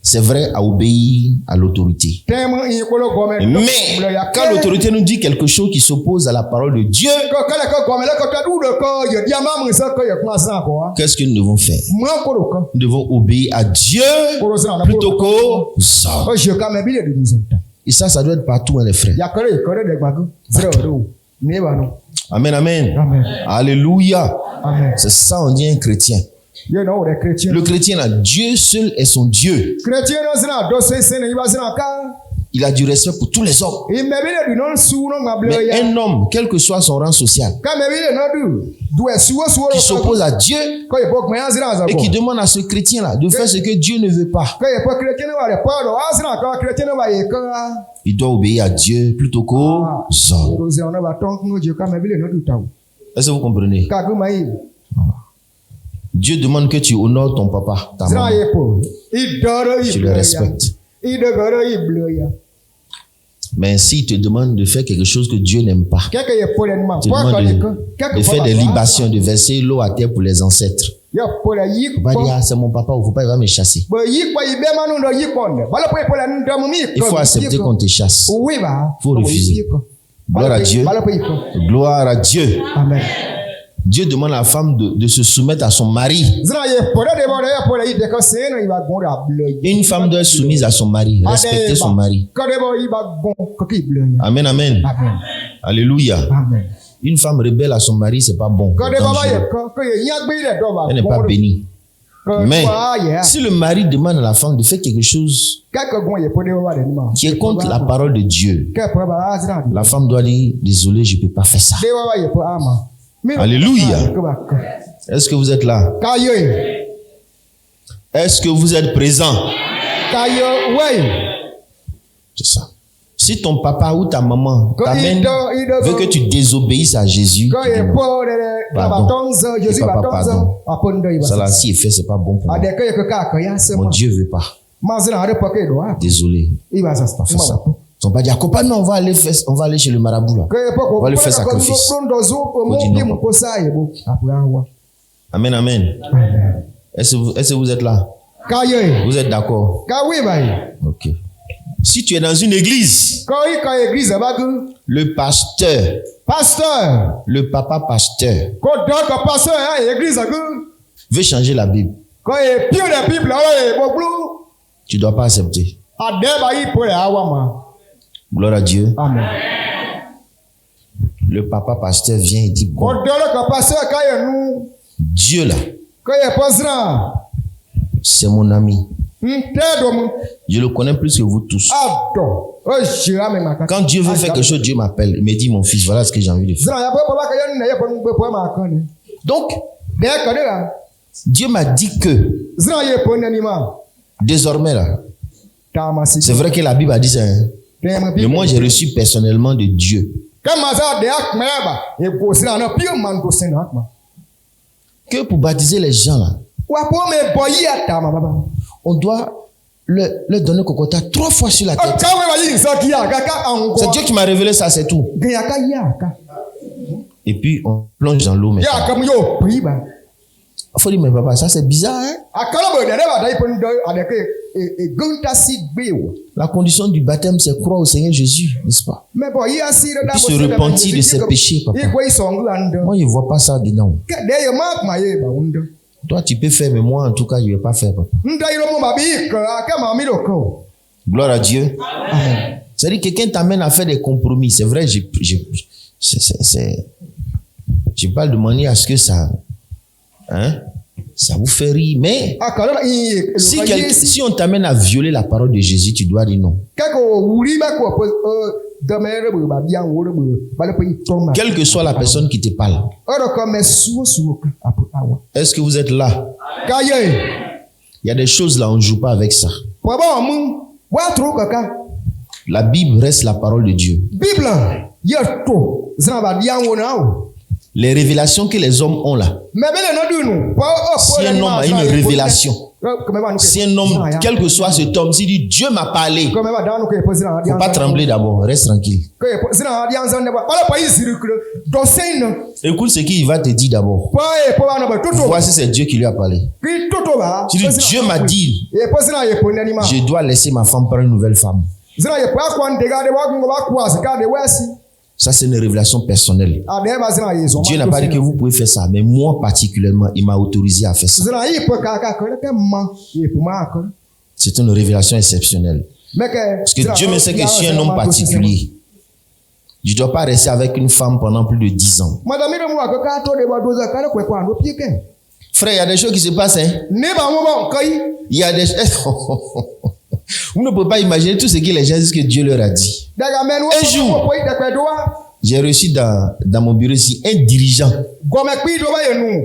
[SPEAKER 1] c'est vrai, à obéir à l'autorité. Mais quand l'autorité nous dit quelque chose qui s'oppose à la parole de Dieu, qu'est-ce que nous devons faire? Nous devons obéir à Dieu plutôt qu'aux hommes. Et ça doit être partout, hein, les frères. Partout. Amen, amen. Alléluia. C'est ça, on dit un chrétien. Le chrétien, là, Dieu seul est son Dieu. Il a du respect pour tous les hommes. Mais un homme, quel que soit son rang social, qui s'oppose à Dieu et qui demande à ce chrétien-là de faire ce que Dieu ne veut pas, il doit obéir à Dieu plutôt qu'aux hommes. Est-ce que vous comprenez? Dieu demande que tu honores ton papa, ta maman. Tu le respectes. Mais s'il te demande de faire quelque chose que Dieu n'aime pas, il te demande de faire des libations, de verser l'eau à terre pour les ancêtres. Il ne faut pas dire, ah, c'est mon papa, il ne faut pas, il va me chasser. Il faut accepter qu'on te chasse. Il faut refuser. Gloire à Dieu. Gloire à Dieu.
[SPEAKER 2] Amen.
[SPEAKER 1] Dieu demande à la femme de se soumettre à son mari. Une femme doit être soumise à son mari, respecter son mari. Amen, amen. Alléluia. Une femme rebelle à son mari, c'est pas bon. Elle n'est pas bénie. Mais si le mari demande à la femme de faire quelque chose qui est contre la parole de Dieu, la femme doit dire, désolé, je ne peux pas faire ça. Alléluia. Est-ce que vous êtes là? Est-ce que vous êtes présent?
[SPEAKER 2] Kayo, ouais.
[SPEAKER 1] C'est ça. Si ton papa ou ta maman t'amène, veut que tu désobéisses à Jésus, tu dis non. Pardon. Et papa, pardon. Ça là, si il fait, c'est pas bon pour moi. Mon Dieu veut pas. Désolé. Pas faire ça. Ils n'ont pas dit, accompagne-moi, on va aller chez le marabout là. On va lui faire sacrifice. On dit non. Amen, amen. Est-ce que vous êtes là? Vous êtes d'accord? Ok. Si tu es dans une église, le pasteur, le papa pasteur, veut changer la Bible, tu ne dois pas accepter. Gloire à Dieu.
[SPEAKER 2] Amen.
[SPEAKER 1] Le papa pasteur vient et dit, bon, Dieu là, c'est mon ami. Je le connais plus que vous tous. Quand Dieu veut faire quelque chose, Dieu m'appelle. Il me dit, mon fils, voilà ce que j'ai envie de faire. Donc, Dieu m'a dit que désormais là, c'est vrai que la Bible a dit ça, hein? Mais moi j'ai reçu personnellement de Dieu que pour baptiser les gens là, on doit leur donner cocotta 3 fois sur la tête. C'est Dieu qui m'a révélé ça, c'est tout. Et puis on plonge dans l'eau maintenant. Il faut dire, mais papa, ça c'est bizarre, hein? La condition du baptême, c'est croire au Seigneur Jésus, n'est-ce pas? Et puis se repentir de ses péchés, papa. Moi, je ne vois pas ça dedans. Toi, tu peux faire, mais moi, en tout cas, je ne vais pas faire, papa. Gloire à Dieu. Amen. C'est-à-dire que quelqu'un t'amène à faire des compromis. C'est vrai, je parle de manière à ce que ça... Hein? Ça vous fait rire, mais si on t'amène à violer la parole de Jésus, tu dois dire non. Quelle que soit la personne qui te parle. Est-ce que vous êtes là? Il y a des choses là, on ne joue pas avec ça. La Bible reste la parole de Dieu. Les révélations que les hommes ont là. Si un homme a une révélation, si un homme, quel que soit cet homme, s'il dit Dieu m'a parlé, il ne faut pas trembler d'abord, reste tranquille. Écoute ce qu'il va te dire d'abord. Voici c'est Dieu qui lui a parlé. Tu dis Dieu m'a dit, je dois laisser ma femme pour une nouvelle femme. Ça, c'est une révélation personnelle. Dieu n'a pas dit que vous pouvez faire ça, mais moi particulièrement, il m'a autorisé à faire ça. C'est une révélation exceptionnelle. Parce que Dieu me sait que je suis un homme particulier. Je ne dois pas rester avec une femme pendant plus de 10 ans. Frère, il y a des choses qui se passent. Hein? Il y a des... Vous ne pouvez pas imaginer tout ce que les gens disent que Dieu leur a dit. Un jour, j'ai reçu dans mon bureau ici un dirigeant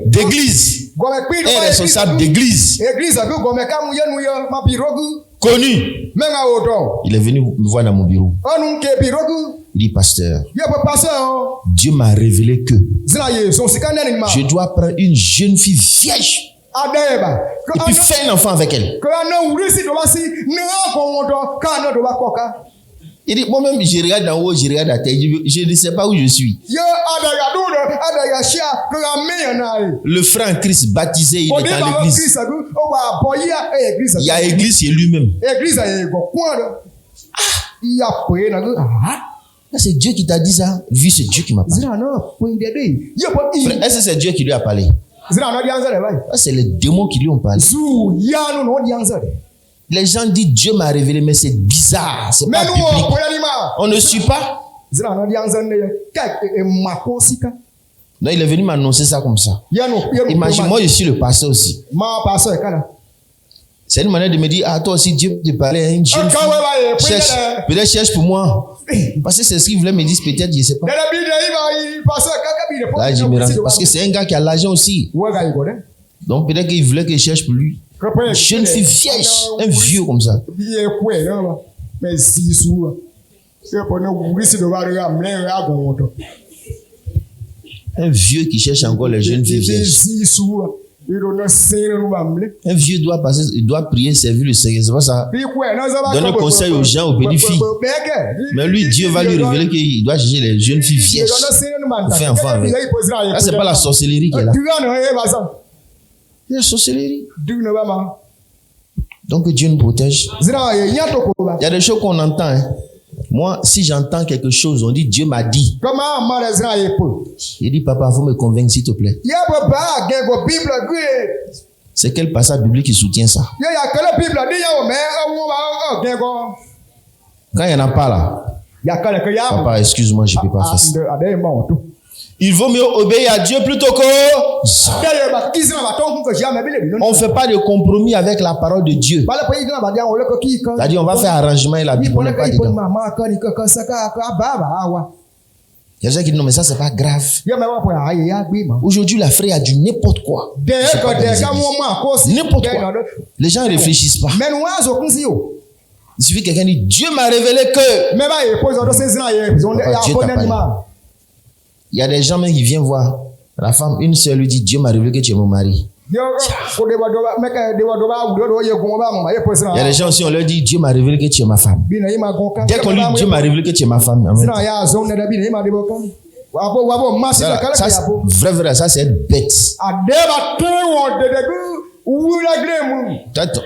[SPEAKER 1] d'église, un responsable d'église, connu. Il est venu me voir dans mon bureau. Il dit, pasteur, Dieu m'a révélé que je dois prendre une jeune fille vierge et puis faire un enfant avec elle. Il dit, moi-même, je regarde en haut, je regarde à terre, je ne sais pas où je suis. Le frère en Christ baptisé, il est dans l'église. Il y a l'église chez lui-même. C'est Dieu qui t'a dit ça. Vu, c'est Dieu qui m'a parlé. Frère, est-ce que c'est Dieu qui lui a parlé? C'est les démons qui lui ont parlé. Les gens disent Dieu m'a révélé, mais c'est bizarre, c'est pas biblique. On ne suit pas. Non, il est venu m'annoncer ça comme ça. Imagine, moi je suis le pasteur aussi. C'est une manière de me dire, ah toi aussi Dieu te parlait, une jeune fille, peut-être cherche pour moi. Parce que c'est ce qu'il voulait me dire, peut-être, je ne sais pas. Là, je me rends, parce que c'est un gars qui a l'argent aussi. Donc peut-être qu'il voulait que je cherche pour lui. Une jeune fille vieille, un vieux comme ça. Un vieux qui cherche encore les jeunes filles vieilles. Un vieux doit passer, il doit prier, servir le Seigneur. C'est pas ça. Donner conseil aux gens, aux petites filles. Mais lui, Dieu va lui révéler qu'il doit chercher les jeunes filles vieilles pour faire enfant avec. Là, c'est pas la sorcellerie qui est là. C'est la sorcellerie. Donc Dieu nous protège. Il y a des choses qu'on entend. Hein. Moi, si j'entends quelque chose, on dit Dieu m'a dit. Il dit papa, il faut me convaincre s'il te plaît. C'est quel passage biblique qui soutient ça? Quand il n'y en a pas là, papa, excuse-moi, je ne peux pas faire ça. Il vaut mieux obéir à Dieu plutôt que... On ne fait pas de compromis avec la parole de Dieu. C'est-à-dire, on va faire arrangement et la Bible n'est pas dedans. Il y a des gens qui disent non, mais ça, c'est pas grave. Aujourd'hui, la frère a dit n'importe quoi. N'importe quoi. Les gens ne réfléchissent pas. Il suffit que quelqu'un dit Dieu m'a révélé que. Dieu t'a parlé. Il y a des gens même qui viennent voir. La femme, une seule lui dit Dieu m'a révélé que tu es mon mari. Il y a des gens aussi, on leur dit Dieu m'a révélé que tu es ma femme. Dès qu'on lui dit Dieu m'a révélé que tu es ma femme. Ça, vrai, ça c'est être bête.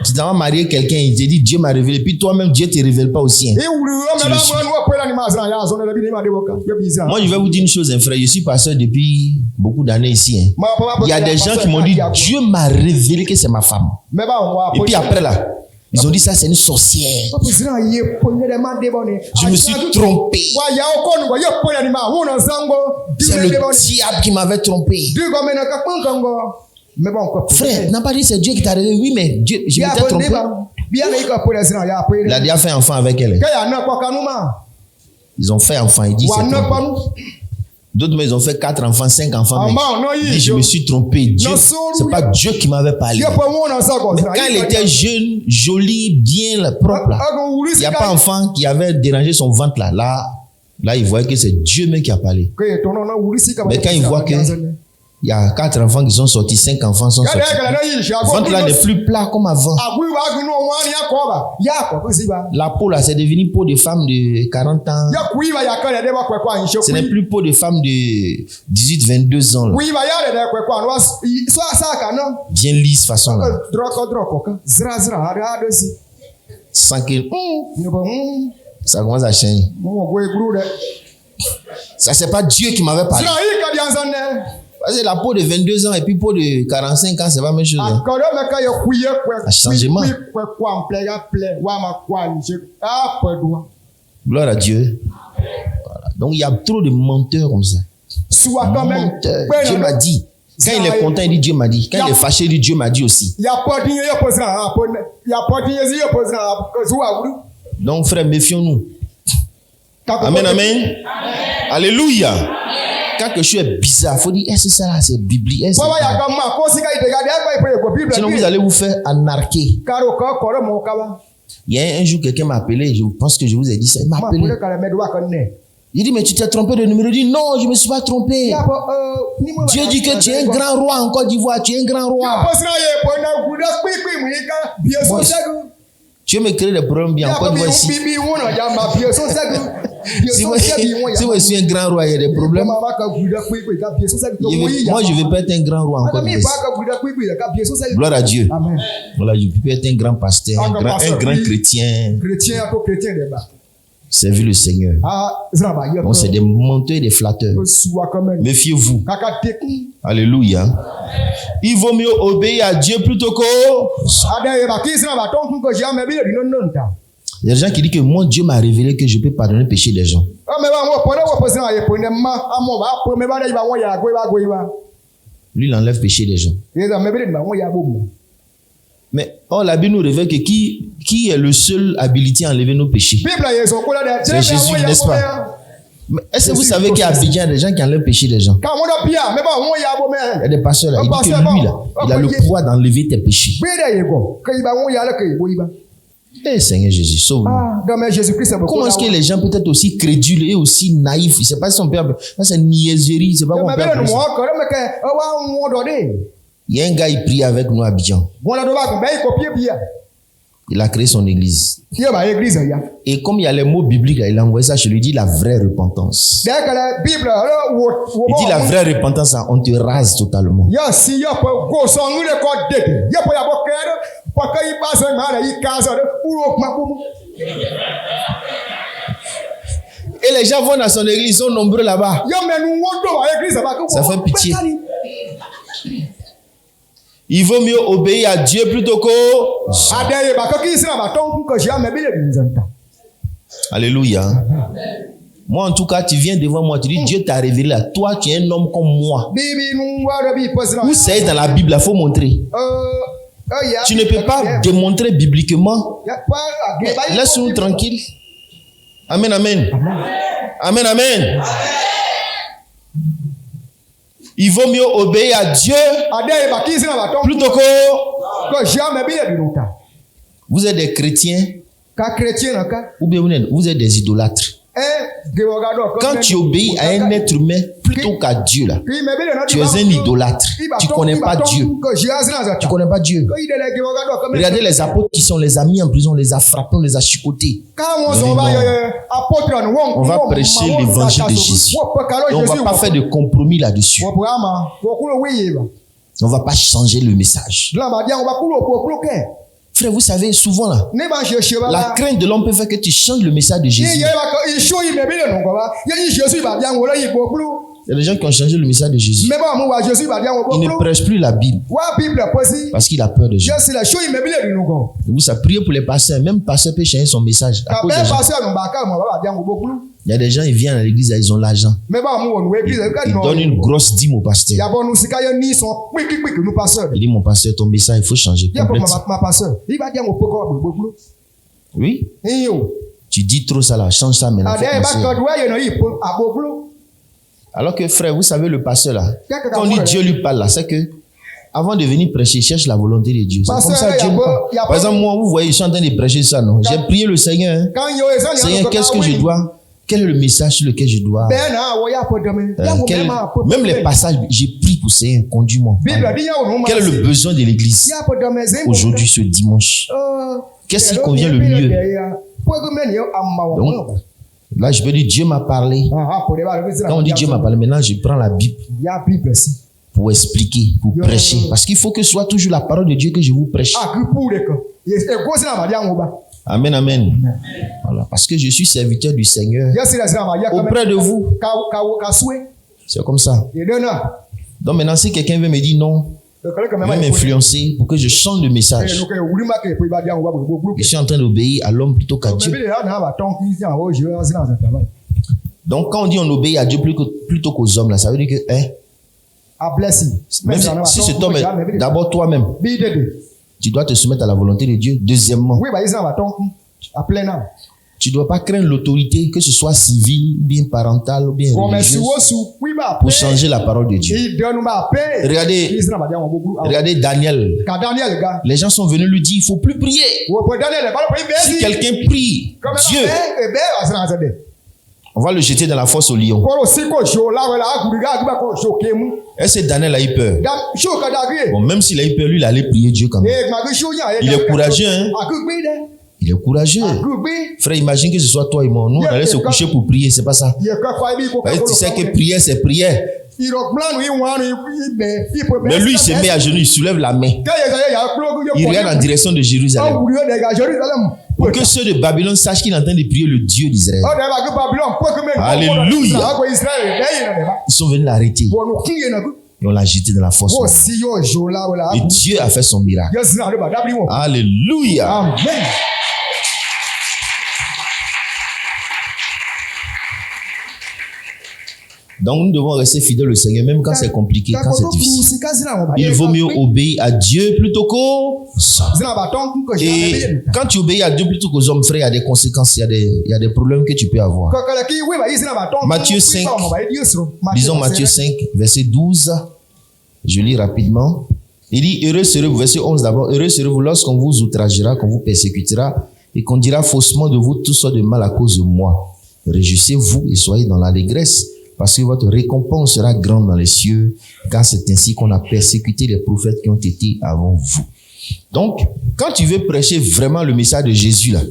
[SPEAKER 1] Tu t'as marié quelqu'un, il te dit Dieu m'a révélé, puis toi-même Dieu ne te révèle pas aussi. Hein. Moi je vais vous dire une chose, hein, frère, je suis pasteur depuis beaucoup d'années ici. Hein. Il y a des gens qui m'ont dit Dieu m'a révélé que c'est ma femme. Et puis après là, ils ont dit ça c'est une sorcière. Je me suis trompé. C'est le diable qui m'avait trompé. Frère, n'a pas dit c'est Dieu qui t'a révélé. Oui, mais Dieu, je m'étais trompé. Il a déjà fait enfant avec elle. Ils ont fait enfant. Il dit c'est trompé. D'autres, mais ils ont fait 4 enfants, 5 enfants. Il dit je me suis trompé. Dieu, c'est pas Dieu qui m'avait parlé. Mais quand il était jeune, joli, bien, propre, là, il n'y a pas d'enfant qui avait dérangé son ventre là. Là, il voyait que c'est Dieu même qui a parlé. Mais quand il voit que il y a 4 enfants qui sont sortis, 5 enfants sont sortis. Le ventre là n'est plus plat comme avant. La peau là, c'est devenu peau de femme de 40 ans. Ce n'est plus peau de femme de 18-22 ans. Là. Bien lisse façon là. Sans que... Ça commence à changer. Ça c'est pas Dieu qui m'avait parlé. Parce que la peau de 22 ans et puis peau de 45 ans, c'est pas la même chose. Hein. Un changement. Gloire à Dieu. Voilà. Donc il y a trop de menteurs comme ça. Menteurs. Dieu m'a dit. Quand il est content, il dit Dieu m'a dit. Quand il est fâché, il dit Dieu m'a dit aussi. Donc frère, méfions-nous. Amen, amen. Alléluia. Quand quelque chose est bizarre, il faut dire, est-ce que ça là, c'est biblique? Sinon, vous allez vous faire anarquer. Il y a un jour, quelqu'un m'a appelé, je pense que je vous ai dit ça. Il m'a appelé. Il dit, mais tu t'es trompé de numéro. Il dit, non, je ne me suis pas trompé. Dieu dit que tu es un grand roi en Côte d'Ivoire, tu es un grand roi. Tu veux me créer des problèmes bien en Côte d'Ivoire ici. Si moi je suis un grand roi, il y a des problèmes. Moi, je ne veux pas être un grand roi en Côte d'Ivoire. Gloire à Dieu. Voilà, je peux être un grand pasteur, un grand chrétien. Servir le Seigneur. Donc, c'est des menteurs et des flatteurs. Méfiez-vous. Alléluia. Il vaut mieux obéir à Dieu plutôt que... Il y a des gens qui disent que moi, Dieu m'a révélé que je peux pardonner le péché des gens. Lui, il enlève le péché des gens. Mais la Bible nous révèle que qui est le seul habilité à enlever nos péchés? C'est Jésus, n'est-ce pas? Mais est-ce que vous savez qu'à Abidjan, il y a des gens qui enlèvent le péché des gens? Il y a des pasteurs là, il dit que lui là, il a le pouvoir d'enlever tes péchés. Eh Seigneur Jésus, sauve-nous. Comment est-ce que les gens peut être aussi crédules et aussi naïfs? Je ne sais pas si on peut appeler ça, c'est niaiserie, c'est pas qu'on peut appeler ça. Il y a un gars, il prie avec nous à Abidjan. Il a créé son église. Et comme il y a les mots bibliques, il a envoyé ça, je lui dis la vraie repentance. Il dit la vraie repentance, on te rase totalement. Et les gens vont dans son église, ils sont nombreux là-bas. Ça fait pitié. Il vaut mieux obéir à Dieu plutôt qu'aux hommes. Alléluia. Moi, en tout cas, tu viens devant moi, tu dis, Dieu t'a révélé là. Toi, tu es un homme comme moi. Où c'est dans la Bible, il faut montrer. Tu ne peux pas démontrer bibliquement. Laisse-nous tranquille. Amen, amen. Amen, amen. Il vaut mieux obéir à Dieu plutôt que... Vous êtes des chrétiens ou bien vous êtes des idolâtres. Quand tu obéis à un être humain plutôt qu'à Dieu, là, tu es un idolâtre. Tu ne connais pas Dieu. Tu ne connais pas Dieu. Regardez les apôtres qui sont les amis en prison, on les a frappés, on les a chicotés. On va prêcher l'évangile de Jésus. Et on ne va pas faire de compromis là-dessus. On ne va pas changer le message. Frère, vous savez, souvent là, la crainte de l'homme peut faire que tu changes le message de Jésus. Il y a des gens qui ont changé le message de Jésus. Ils ne prêchent plus la Bible parce qu'il a peur de Jésus. Vous savez, priez pour les pasteurs. Même pasteur peut changer son message. À cause des gens. Il y a des gens, ils viennent à l'église, ils ont l'argent. Ils donnent une grosse dîme au pasteur. Il dit, mon pasteur, ton message, il faut changer complètement. Oui. Tu dis trop ça là, change ça maintenant. Alors que frère, vous savez le pasteur là, quand on dit Dieu lui parle là, c'est que avant de venir prêcher, il cherche la volonté de Dieu. C'est comme ça Dieu lui parle. Par exemple, moi, vous voyez, je suis en train de prêcher ça, non? J'ai prié le Seigneur. Hein. Seigneur, qu'est-ce que je dois? Quel est le message sur lequel je dois? Même les passages, j'ai prié pour Seigneur, conduis-moi. Quel est le besoin de l'église aujourd'hui, ce dimanche? Qu'est-ce qui convient le mieux? Donc, là, je peux dire Dieu m'a parlé. Quand on dit Dieu m'a parlé, maintenant je prends la Bible pour expliquer, pour prêcher. Parce qu'il faut que ce soit toujours la parole de Dieu que je vous prêche. Amen, amen. Voilà, parce que je suis serviteur du Seigneur auprès de vous. C'est comme ça. Donc maintenant, si quelqu'un veut me dire non, veut m'influencer pour que je change le message, je suis en train d'obéir à l'homme plutôt qu'à Dieu. Donc quand on dit on obéit à Dieu plutôt qu'aux hommes, là, ça veut dire que même si cet homme est d'abord toi-même, tu dois te soumettre à la volonté de Dieu. Deuxièmement, tu ne dois pas craindre l'autorité, que ce soit civile, ou bien parentale, ou bien religieuse, pour changer la parole de Dieu. Regardez Daniel. Les gens sont venus lui dire, il ne faut plus prier. Si quelqu'un prie, Dieu, on va le jeter dans la fosse au lion. Est-ce que Daniel a eu peur? Bon, même s'il a eu peur, lui, il allait prier Dieu quand même. Il est courageux, hein? Il est courageux. Frère, imagine que ce soit toi et moi. Nous, on allait se coucher pour prier, c'est pas ça. Tu sais que prière, c'est prière. Mais lui, il se met à genoux, il soulève la main. Il regarde en direction de Jérusalem. Pour que ceux de Babylone sachent qu'il est en train de prier le Dieu d'Israël. Alléluia. Ils sont venus l'arrêter. Et on l'a jeté dans la fosse. Et Dieu a fait son miracle. Alléluia. Amen. Donc nous devons rester fidèles au Seigneur, même quand c'est compliqué, quand c'est difficile. Il vaut mieux obéir à Dieu plutôt qu'aux hommes. Et quand tu obéis à Dieu plutôt qu'aux hommes, frère, il y a des conséquences, il y a des problèmes que tu peux avoir. Matthieu 5, disons Matthieu 5, verset 12, je lis rapidement. Il dit, heureux serez-vous, verset 11 d'abord, heureux serez-vous lorsqu'on vous outragera, qu'on vous persécutera et qu'on dira faussement de vous tout sortes de mal à cause de moi. Réjouissez-vous et soyez dans l'allégresse, parce que votre récompense sera grande dans les cieux, car c'est ainsi qu'on a persécuté les prophètes qui ont été avant vous. Donc, quand tu veux prêcher vraiment le message de Jésus là,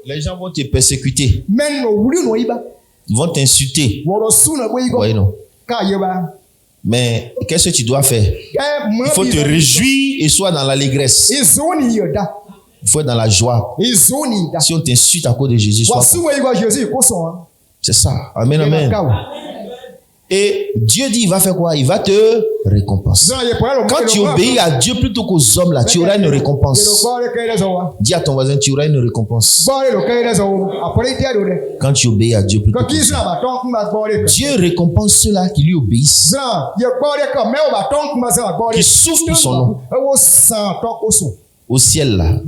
[SPEAKER 1] les gens vont te persécuter, ils vont t'insulter. Voyez non. Mais qu'est-ce que tu dois faire? Il faut te réjouir et sois dans l'allégresse. Il faut être dans la joie. Si on t'insulte à cause de Jésus, sois content. C'est ça. Amen, amen. Et Dieu dit, il va faire quoi? Il va te récompenser. Quand tu obéis à Dieu plutôt qu'aux hommes, là, tu auras une récompense. Dis à ton voisin, tu auras une récompense. Quand tu obéis à Dieu plutôt qu'aux hommes, Dieu récompense ceux-là qui lui obéissent, qui souffrent pour son nom. Au ciel, là,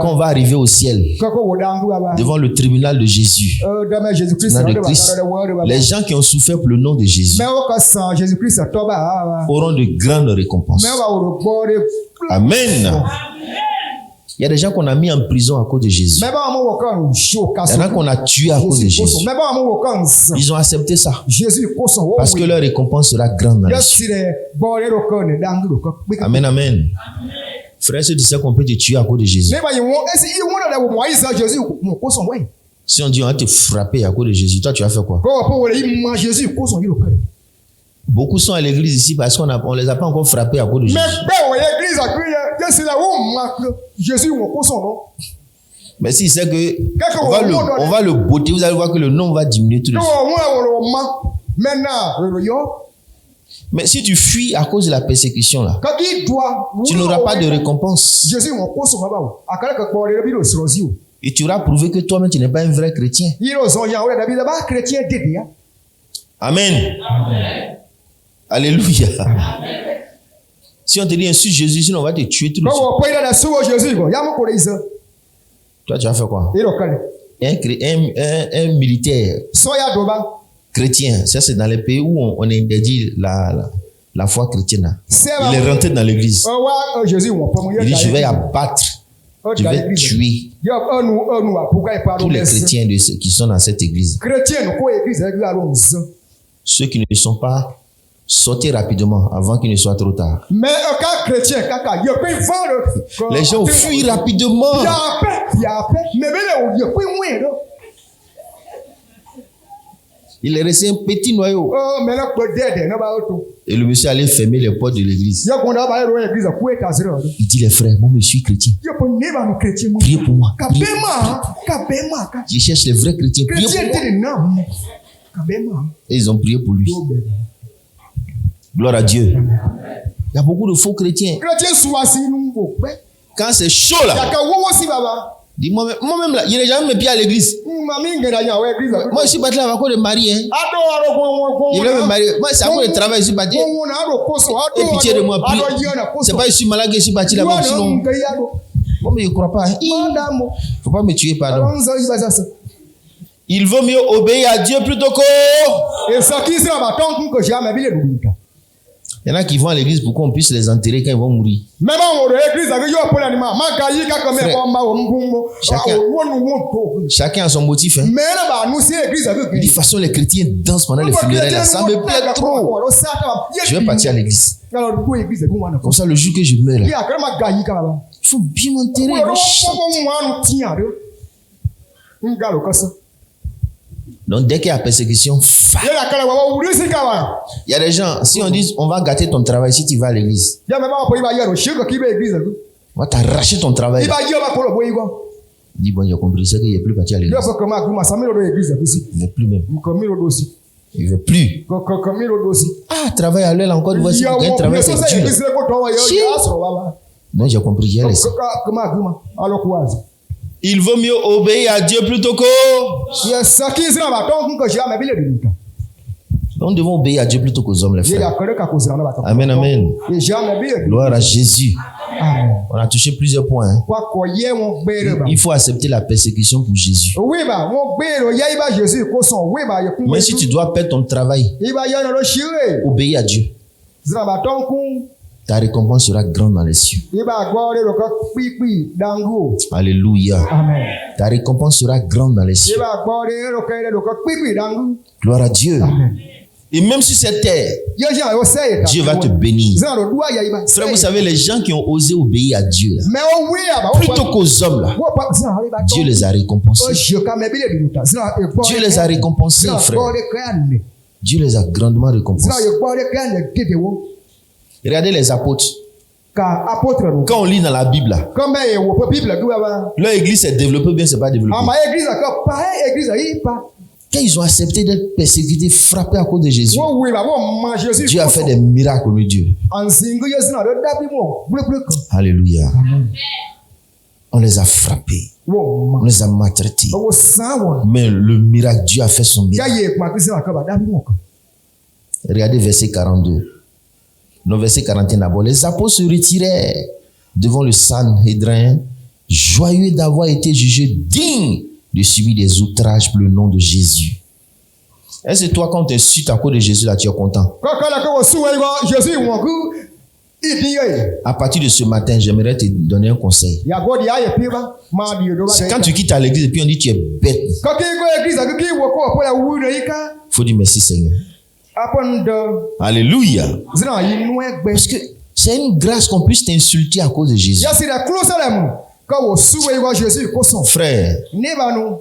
[SPEAKER 1] quand on va arriver au ciel, devant le tribunal de Jésus, de Christ, les gens qui ont souffert pour le nom de Jésus auront de grandes récompenses. Amen. Il y a des gens qu'on a mis en prison à cause de Jésus. Il y en a qu'on a tué à cause de Jésus. Ils ont accepté ça. Parce que leur récompense sera grande dans les cieux. Amen, amen. Frère, si tu sais qu'on peut te tuer à cause de Jésus. Si on dit on va te frapper à cause de Jésus, toi tu vas faire quoi? Beaucoup sont à l'église ici parce qu'on les a pas encore frappés à cause de Jésus. Mais s'il sait que on va le botter, vous allez voir que le nom va diminuer tout de suite. Mais si tu fuis à cause de la persécution là, tu n'auras pas de récompense. Et tu auras prouvé que toi-même tu n'es pas un vrai chrétien. Amen. Alléluia. Si on te dit insulte Jésus, sinon on va te tuer tout de suite. Toi tu vas faire quoi? Un militaire chrétien, ça c'est dans les pays où on interdit la foi chrétienne. Il est rentré dans l'église. Il dit, je vais abattre, je vais tuer tous les chrétiens qui sont dans cette église. Ceux qui ne sont pas, sortez rapidement avant qu'il ne soit trop tard. Les gens fuient rapidement. Il est resté un petit noyau. Et le monsieur allait fermer les portes de l'église. Il dit, les frères, moi je suis chrétien. Priez pour moi. Je cherche les vrais chrétiens. Priez pour moi. Et ils ont prié pour lui. Gloire à Dieu. Il y a beaucoup de faux chrétiens. Quand c'est chaud là, dis moi-même là, je n'ai jamais mis pied à l'église. Moi je suis parti là à cause de marier. Je voulais me marier. Moi c'est à cause de travail, je suis parti. Et pitié de moi, prie. C'est pas je suis malade que je suis parti là-bas. Sinon, moi je ne crois pas. Il ne faut pas me tuer, pardon. Il vaut mieux obéir à Dieu plutôt qu'au... Il y en a qui vont à l'église pour qu'on puisse les enterrer quand ils vont mourir. Chacun a son motif. Hein. De toute façon, les chrétiens dansent pendant les funérailles. Là. Ça me plaît trop. Je vais partir à l'église. Comme ça, le jour que je meurs, là, il faut bien m'enterrer. Donc, dès qu'il y a persécution, il y a des gens, si on dit on va gâter ton travail, si tu vas à l'église, on va t'arracher ton travail. Dis bon, j'ai compris, c'est qu'il n'est plus parti à l'église. Il ne veut plus même. Il ne veut plus. Ah, travail à l'aile encore, voici, un travail c'est dur. Non, j'ai compris, j'ai laissé. Il vaut mieux obéir à Dieu plutôt qu'au... Nous devons obéir à Dieu plutôt qu'aux hommes, les frères. Amen, amen. Gloire à Jésus. On a touché plusieurs points. Il faut accepter la persécution pour Jésus. Mais si tu dois perdre ton travail, obéis à Dieu. Ta récompense sera grande dans les cieux. Alléluia.
[SPEAKER 2] Amen.
[SPEAKER 1] Ta récompense sera grande dans les cieux. Gloire à Dieu.
[SPEAKER 2] Amen.
[SPEAKER 1] Et même sur cette terre, Dieu va te bénir. Frère, vous savez, les gens qui ont osé obéir à Dieu, là, plutôt qu'aux hommes, là, Dieu les a récompensés. Dieu les a récompensés, frère. Dieu les a grandement récompensés. Regardez les apôtres. Quand on lit dans la Bible, là, leur église s'est développée ou bien c'est pas développée. Quand ils ont accepté d'être persécutés, frappés à cause de Jésus, Dieu a fait des miracles au Dieu. Alléluia. On les a frappés. On les a maltraités. Mais le miracle, Dieu a fait son miracle. Regardez verset 42. Non, verset 41 d'abord. Les apôtres se retirèrent devant le Sanhédrin, joyeux d'avoir été jugés dignes de subir des outrages pour le nom de Jésus. Est-ce que toi, quand on t'insulte à cause de Jésus, là, tu es content? À partir de ce matin, j'aimerais te donner un conseil. C'est quand tu quittes à l'église et puis on dit tu es bête, il faut dire merci Seigneur. Alléluia. Parce que c'est une grâce qu'on puisse t'insulter à cause de Jésus. Frère,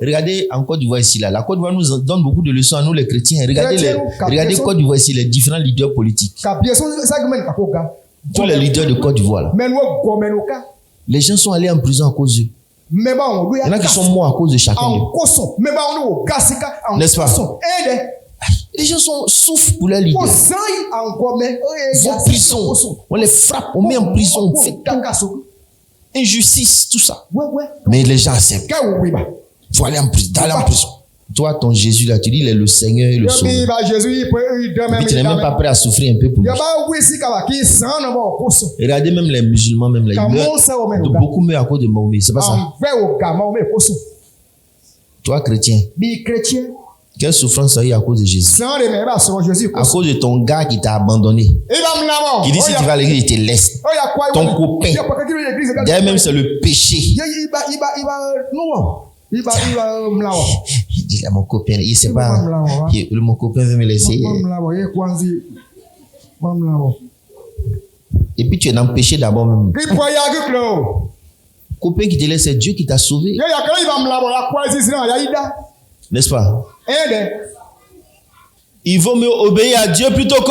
[SPEAKER 1] regardez en Côte d'Ivoire ici, là. La Côte d'Ivoire nous donne beaucoup de leçons à nous les chrétiens. Regardez Côte d'Ivoire ici, les différents leaders politiques. Tous les leaders de Côte d'Ivoire, là. Les gens sont allés en prison à cause d'eux. Il y en a qui sont morts à cause de chacun d'eux. N'est-ce pas? Les gens souffrent pour leur leader. Ils vont en prison. On les frappe, on met en prison, on fait tout. Injustice, tout ça. Mais les gens acceptent. Il faut aller en prison. Toi, ton Jésus, là, tu dis, il est le Seigneur et le Sauveur. Et puis tu n'es même pas prêt à souffrir un peu pour lui. Regardez même les musulmans, même là, ils meurent. Beaucoup meurent à cause de Mahomet. C'est pas ça. Toi, chrétien, quelle souffrance tu as eu à cause de Jésus? À cause de ton gars qui t'a abandonné. Qui dit si tu vas à l'église, il te laisse. Ton copain. D'ailleurs, même c'est le péché. Il dit là, mon copain, il sait pas. Mon copain veut me laisser. Et puis tu es dans le péché d'abord même. Copain qui te laisse, c'est Dieu qui t'a sauvé. N'est-ce pas? Il vaut mieux obéir à Dieu plutôt qu'au...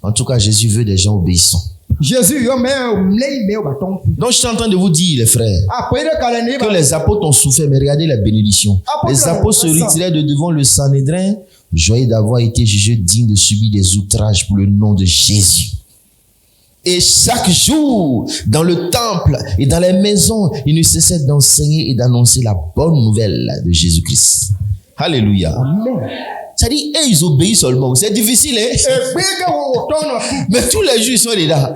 [SPEAKER 1] En tout cas, Jésus veut des gens obéissants. Donc, je suis en train de vous dire, les frères, que les apôtres ont souffert, mais regardez la bénédiction. Les apôtres se retiraient de devant le Sanhédrin, joyeux d'avoir été jugés dignes de subir des outrages pour le nom de Jésus. Et chaque jour, dans le temple et dans les maisons, ils ne cessaient d'enseigner et d'annoncer la bonne nouvelle de Jésus-Christ. Alléluia.
[SPEAKER 2] Amen.
[SPEAKER 1] Ça dit, ils obéissent seulement. C'est difficile, hein? Mais tous les jours, ils sont dedans.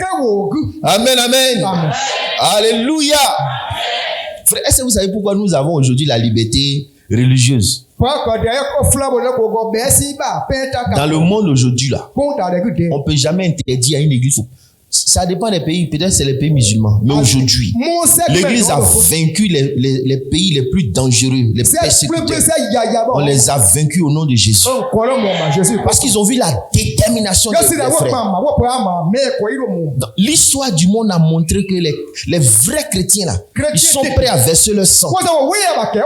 [SPEAKER 1] Amen, amen. Amen. Alléluia. Frère, est-ce que vous savez pourquoi nous avons aujourd'hui la liberté religieuse? Dans le monde aujourd'hui, là, on ne peut jamais interdire à une église. Ça dépend des pays, peut-être c'est les pays musulmans. Mais aujourd'hui, l'église a vaincu les pays les plus dangereux, les persécuteurs. On les a vaincus au nom de Jésus. Parce qu'ils ont vu la détermination des frères. L'histoire du monde a montré que les vrais chrétiens, là, ils sont prêts à verser leur sang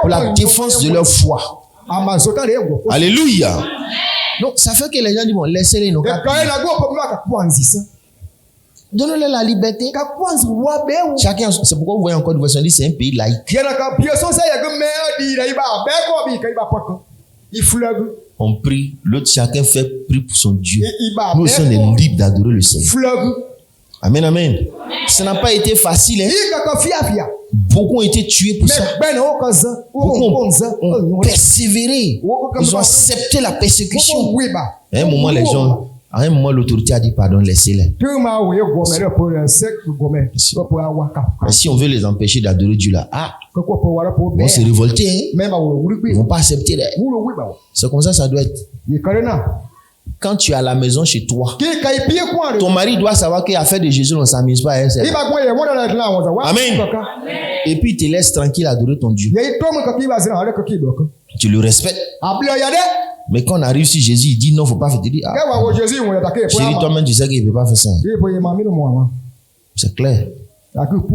[SPEAKER 1] pour la défense de leur foi. Alléluia. Donc, ça fait que les gens disent, bon, laissez-les nous. Donnez-leur la liberté. Chacun, c'est pourquoi vous voyez encore de dit c'est un pays laïque. On prie, l'autre chacun fait prier pour son Dieu. Nous sommes libres d'adorer le Seigneur. Amen, amen. Ça n'a pas été facile. Hein?
[SPEAKER 2] Hii kaka fia.
[SPEAKER 1] Beaucoup ont été tués pour ça. Beaucoup ont persévéré. Ils ont accepté la persécution. À un moment, les gens, à un moment, l'autorité a dit pardon, laissez-les. Si on veut les empêcher d'adorer Dieu là, ils vont se révolter. Hein? Ils ne vont pas accepter. C'est comme ça doit être. Quand tu es à la maison chez toi, ton mari doit savoir qu'à faire de Jésus, on ne s'amuse pas. Hein, amen. Et puis il te laisse tranquille adorer ton Dieu. Tu le respectes. Mais quand on arrive sur Jésus, il dit non, il ne faut pas faire. Tu dis, chérie, toi-même, tu sais qu'il ne peut pas faire ça. C'est clair.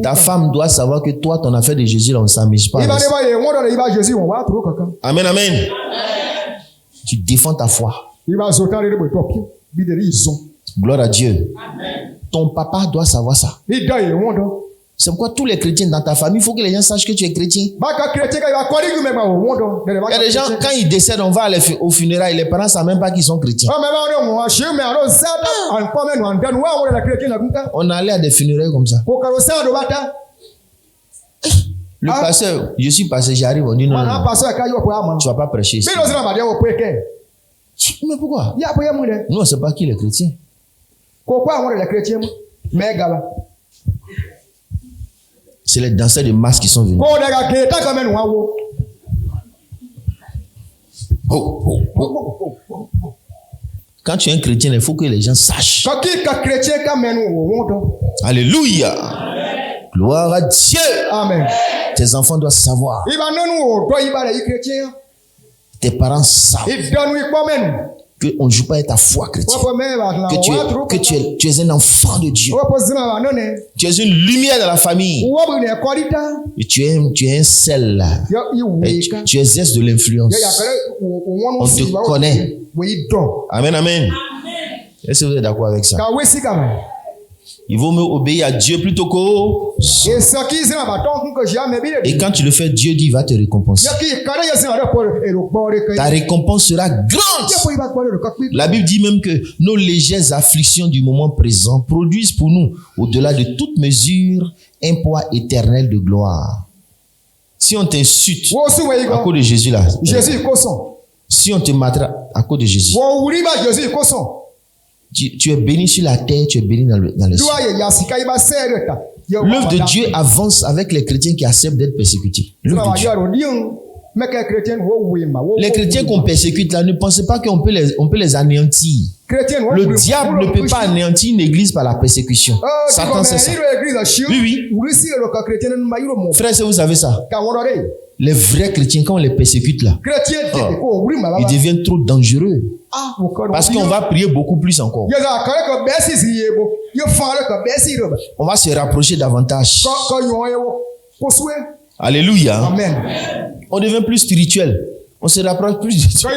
[SPEAKER 1] Ta femme doit savoir que toi, ton affaire de Jésus, on ne s'amuse pas. Amen, amen. Tu défends ta foi. Gloire à Dieu. Amen. Ton papa doit savoir ça. C'est pourquoi tous les chrétiens dans ta famille, il faut que les gens sachent que tu es chrétien. Il y a des gens, quand ils décèdent, on va aller au funérailles, les parents ne savent même pas qu'ils sont chrétiens. On allait à des funérailles comme ça. Le pasteur, je suis pasteur, j'arrive, on dit non, tu ne vas pas prêcher ici. Mais pourquoi? Nous, on ne sait pas qui est chrétien. C'est les danseurs de masse qui sont venus. Quand tu es un chrétien, il faut que les gens sachent. Alléluia. Gloire à Dieu. Amen. Tes enfants doivent savoir. Tes parents savent qu'on ne joue pas avec ta foi chrétienne. Que tu es un enfant de Dieu. Tu es une lumière dans la famille. Et tu es un sel. Tu exerces de l'influence. On te connaît. Amen, amen. Est-ce que vous êtes d'accord avec ça? Il vaut mieux obéir à Dieu plutôt qu'au... Et quand tu le fais, Dieu dit, il va te récompenser. Ta récompense sera grande. La Bible dit même que nos légères afflictions du moment présent produisent pour nous, au-delà de toute mesure, un poids éternel de gloire. Si on t'insulte à cause de Jésus là, si on te maltraite à cause de Jésus, tu es béni sur la terre, tu es béni dans les cieux. L'œuvre de Dieu avance avec les chrétiens qui acceptent d'être persécutés. L'œuvre de Dieu. Les chrétiens qu'on persécute là, ne pensez pas qu'on peut les anéantir. Le diable ne peut pas anéantir une église par la persécution. Satan, c'est ça. Oui, oui. Frère, est-ce que vous savez ça? Les vrais chrétiens, quand on les persécute là, ils deviennent trop dangereux. Parce qu'on va prier beaucoup plus encore. On va se rapprocher davantage. Alléluia. Amen. On devient plus spirituel. On se rapproche plus de Dieu.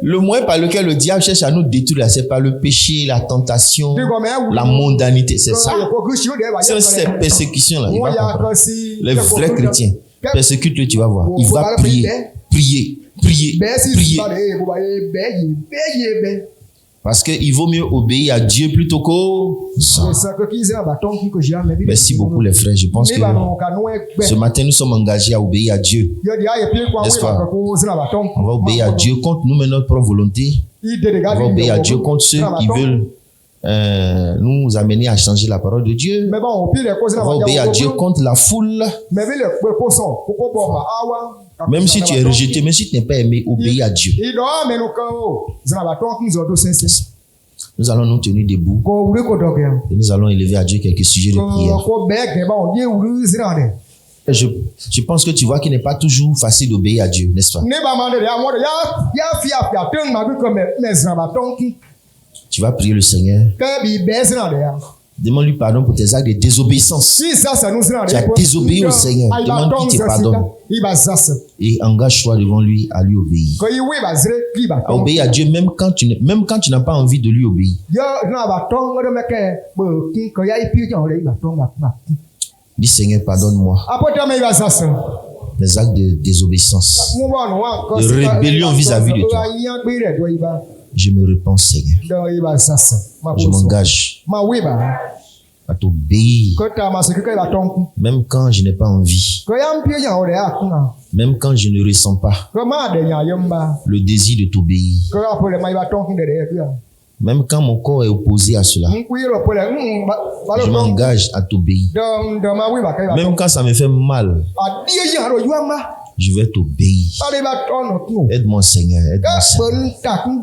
[SPEAKER 1] Le moyen par lequel le diable cherche à nous détruire, c'est par le péché, la tentation, la mondanité. C'est ça. C'est ces persécutions-là. Il va comprendre. Les vrais chrétiens, persécute-le, tu vas voir. Il va prier, prier, prier, prier. Parce qu'il vaut mieux obéir à Dieu plutôt qu'au sang. Merci beaucoup les frères. Je pense que ce matin nous sommes engagés à obéir à Dieu. N'est-ce pas? On va obéir à Dieu contre nous-mêmes notre propre volonté. On va obéir à Dieu contre ceux qui veulent nous amener à changer la parole de Dieu. On va obéir à Dieu contre la foule. Même si tu es rejeté, même si tu n'es pas aimé, obéis à Dieu. Nous allons nous tenir debout et nous allons élever à Dieu quelques sujets de prière. Je pense que tu vois qu'il n'est pas toujours facile d'obéir à Dieu, n'est-ce pas? Tu vas prier le Seigneur. Demande-lui pardon pour tes actes de désobéissance. Tu as désobéi au Seigneur. Demande qu'il te pardonne. Et engage-toi devant lui à lui obéir. À obéir à Dieu même quand tu n'as pas envie de lui obéir. Dis Seigneur, pardonne-moi mes actes de désobéissance, de rébellion vis-à-vis de toi. Je me répands, Seigneur. Je m'engage à t'obéir, même quand je n'ai pas envie, même quand je ne ressens pas le désir de t'obéir, même quand mon corps est opposé à cela. Je m'engage à t'obéir, même quand ça me fait mal. Je vais t'obéir. Aide-moi, Seigneur. Aide-moi, Seigneur.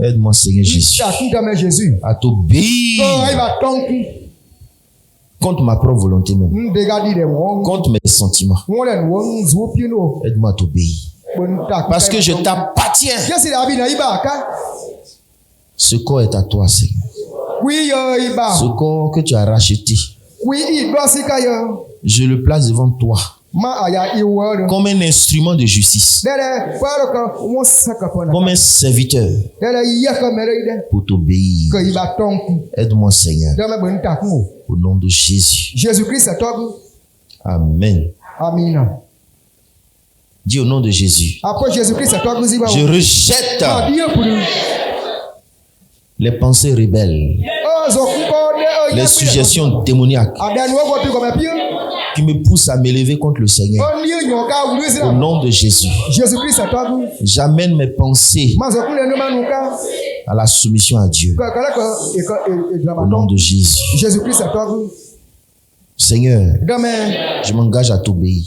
[SPEAKER 1] Aide-moi, Seigneur Jésus, à t'obéir contre ma propre volonté même, contre mes sentiments. Aide-moi à t'obéir, parce que je t'appartiens. Ce corps est à toi, Seigneur. Ce corps que tu as racheté, je le place devant toi comme un instrument de justice, comme un serviteur pour t'obéir. Aide-moi, Seigneur, au nom de Jésus. Amen. Dis au nom de Jésus. Je rejette les pensées rebelles, les suggestions démoniaques qui me poussent à m'élever contre le Seigneur. Au nom de Jésus, j'amène mes pensées à la soumission à Dieu. Au nom de Jésus. Seigneur, je m'engage à t'obéir.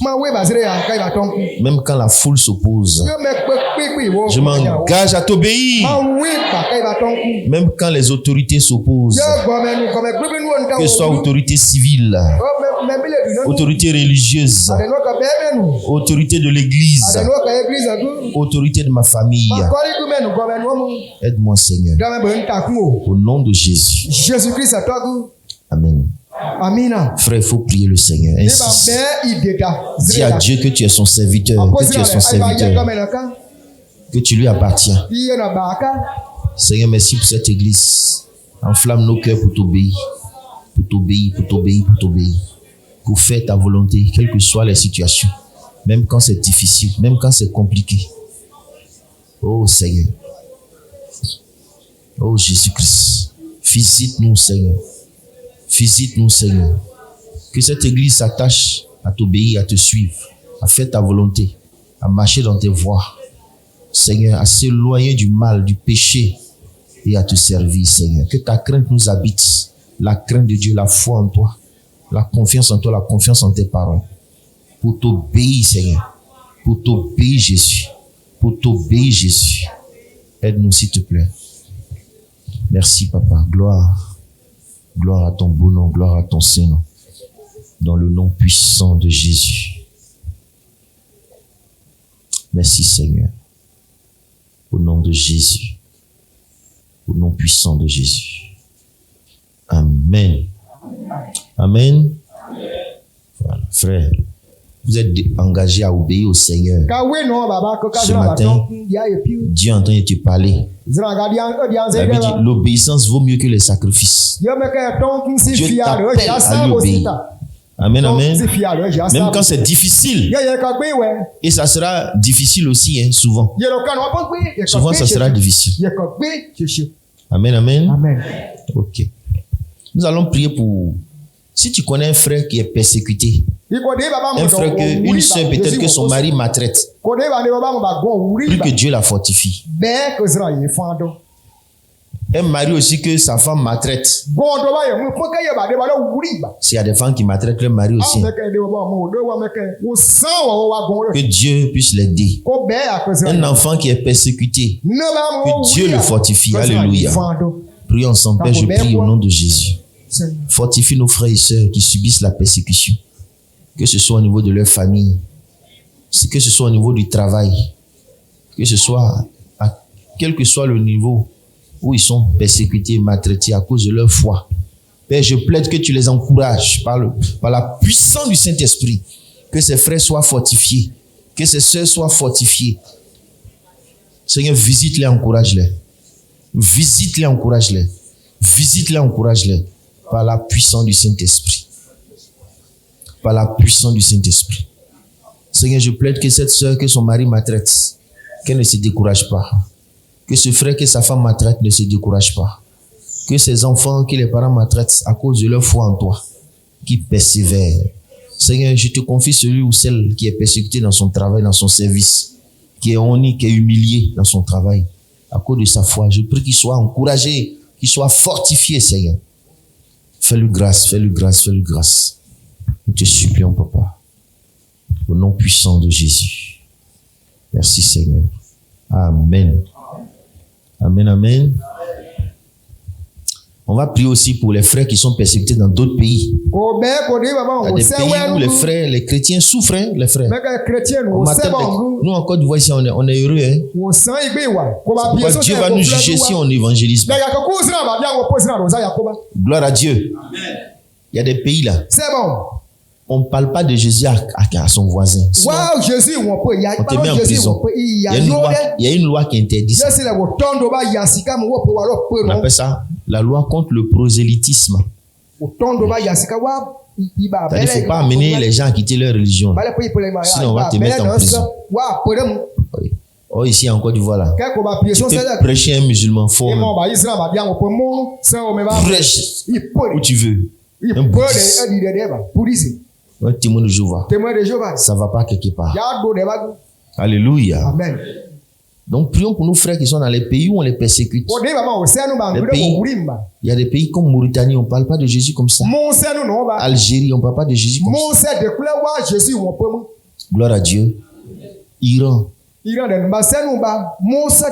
[SPEAKER 1] Même quand la foule s'oppose, je m'engage à t'obéir. Même quand les autorités s'opposent, que ce soit autorité civile, autorité religieuse, autorité de l'église, autorité de ma famille. Aide-moi, Seigneur. Au nom de Jésus. Amen. Frère, il faut prier le Seigneur. Insiste. Dis à Dieu que tu es son serviteur, que tu es son serviteur, que tu lui appartiens. Seigneur, merci pour cette église. Enflamme nos cœurs pour t'obéir, pour t'obéir, pour t'obéir, pour t'obéir, pour faire ta volonté, quelles que soient les situations, même quand c'est difficile, même quand c'est compliqué. Oh Seigneur, oh Jésus-Christ, visite-nous, Seigneur. Visite-nous, Seigneur. Que cette église s'attache à t'obéir, à te suivre, à faire ta volonté, à marcher dans tes voies. Seigneur, à s'éloigner du mal, du péché et à te servir, Seigneur. Que ta crainte nous habite, la crainte de Dieu, la foi en toi, la confiance en toi, la confiance en tes paroles. Pour t'obéir, Seigneur. Pour t'obéir, Jésus. Pour t'obéir, Jésus. Aide-nous, s'il te plaît. Merci, Papa. Gloire. Gloire à ton beau nom, gloire à ton saint nom. Dans le nom puissant de Jésus. Merci, Seigneur. Au nom de Jésus. Au nom puissant de Jésus. Amen. Amen. Voilà, frère. Vous êtes engagé à obéir au Seigneur. Ce matin, Dieu est en train de te parler. La Bible dit, l'obéissance vaut mieux que les sacrifices. Dieu t'appelle à lui obéir. Amen, amen. Même quand c'est difficile. Et ça sera difficile aussi, hein, souvent. Souvent, ça sera difficile. Amen, amen. Ok. Nous allons prier pour... Si tu connais un frère qui est persécuté, un frère une soeur peut-être que son mari maltraite, plus que Dieu la fortifie. Un mari aussi que sa femme maltraite. S'il y a des femmes qui maltraitent leur mari aussi, que Dieu puisse l'aider. Un enfant qui est persécuté, que Dieu le fortifie. Alléluia. Prions ensemble. Père, je prie au nom de Jésus. Fortifie nos frères et sœurs qui subissent la persécution, que ce soit au niveau de leur famille, que ce soit au niveau du travail, que ce soit quel que soit le niveau où ils sont persécutés, maltraités à cause de leur foi. Père, je plaide que tu les encourages par la puissance du Saint-Esprit, que ces frères soient fortifiés, que ces sœurs soient fortifiées. Seigneur, visite-les, encourage-les. Visite-les, encourage-les. Visite-les, encourage-les. Par la puissance du Saint-Esprit. Par la puissance du Saint-Esprit. Seigneur, je plaide que cette sœur, que son mari maltraite, qu'elle ne se décourage pas. Que ce frère que sa femme maltraite ne se décourage pas. Que ces enfants que les parents maltraitent à cause de leur foi en toi, qui persévèrent. Seigneur, je te confie celui ou celle qui est persécuté dans son travail, dans son service, qui est honni, qui est humilié dans son travail, à cause de sa foi. Je prie qu'il soit encouragé, qu'il soit fortifié, Seigneur. Fais-lui grâce, fais-lui grâce, fais-lui grâce. Nous te supplions, Papa, au nom puissant de Jésus. Merci, Seigneur. Amen. Amen, amen. On va prier aussi pour les frères qui sont persécutés dans d'autres pays. Il y a des pays où les frères, les chrétiens souffrent, hein, les frères. Nous, en Côte d'Ivoire, ici, on est heureux. Hein. Dieu va nous juger si on évangélise pas. Gloire à Dieu. Il y a des pays là. On ne parle pas de Jésus à son voisin. Sinon, on te met en prison. Il y a une loi qui interdit ça. On appelle ça la loi contre le prosélytisme. Il ne faut pas amener les gens à quitter leur religion. Sinon, on va te mettre en prison. Oh, ici en Côte d'Ivoire, là. Tu peux prêcher un musulman fort. Prêche où tu veux. Un bouddhiste. Un témoin de Jéhovah. Ça ne va pas quelque part. Alléluia.
[SPEAKER 2] Amen.
[SPEAKER 1] Donc prions pour nos frères qui sont dans les pays où on les persécute. Il y a des pays comme Mauritanie, on ne parle pas de Jésus comme ça. Algérie, on ne parle pas de Jésus comme ça. Gloire à Dieu. Iran.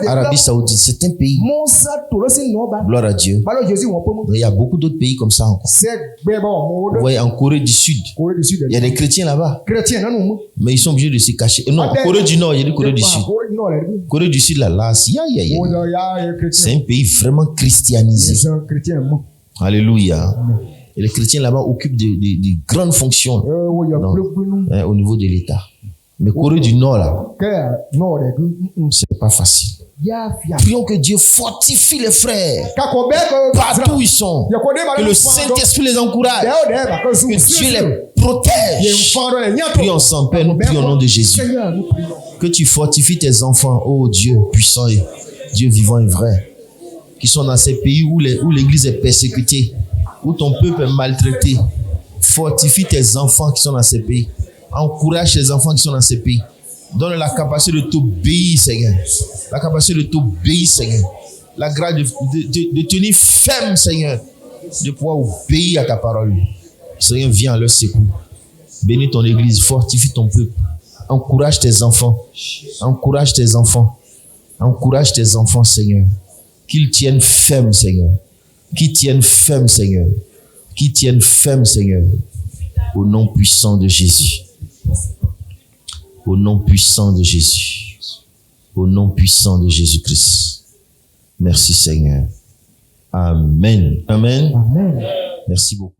[SPEAKER 1] Arabie Saoudite, c'est un pays. Gloire à Dieu. Il y a beaucoup d'autres pays comme ça encore. Vous voyez, en Corée du Sud, il y a des chrétiens là-bas. Mais ils sont obligés de se cacher. Non, Corée du Nord, il y a des Corée du Sud. Corée du Sud, là, c'est un pays vraiment christianisé. Alléluia. Et les chrétiens là-bas occupent de grandes fonctions au niveau de l'État. Mais Corée du Nord, là, c'est pas facile. Prions que Dieu fortifie les frères partout où ils sont. Que le Saint-Esprit les encourage. Que Dieu les protège. Prions ensemble, Père, nous prions au nom de Jésus. Que tu fortifies tes enfants, oh Dieu puissant et Dieu vivant et vrai, qui sont dans ces pays où l'église est persécutée, où ton peuple est maltraité. Fortifie tes enfants qui sont dans ces pays. Encourage les enfants qui sont dans ces pays. Donne la capacité de t'obéir, Seigneur. La capacité de t'obéir, Seigneur. La grâce de tenir ferme, Seigneur. De pouvoir obéir à ta parole. Seigneur, viens à leur secours. Bénis ton église, fortifie ton peuple. Encourage tes enfants. Encourage tes enfants. Encourage tes enfants, Seigneur. Qu'ils tiennent ferme, Seigneur. Qu'ils tiennent ferme, Seigneur. Qu'ils tiennent ferme, Seigneur. Au nom puissant de Jésus. Au nom puissant de Jésus. Au nom puissant de Jésus-Christ. Merci Seigneur. Amen. Amen.
[SPEAKER 2] Amen.
[SPEAKER 1] Merci beaucoup.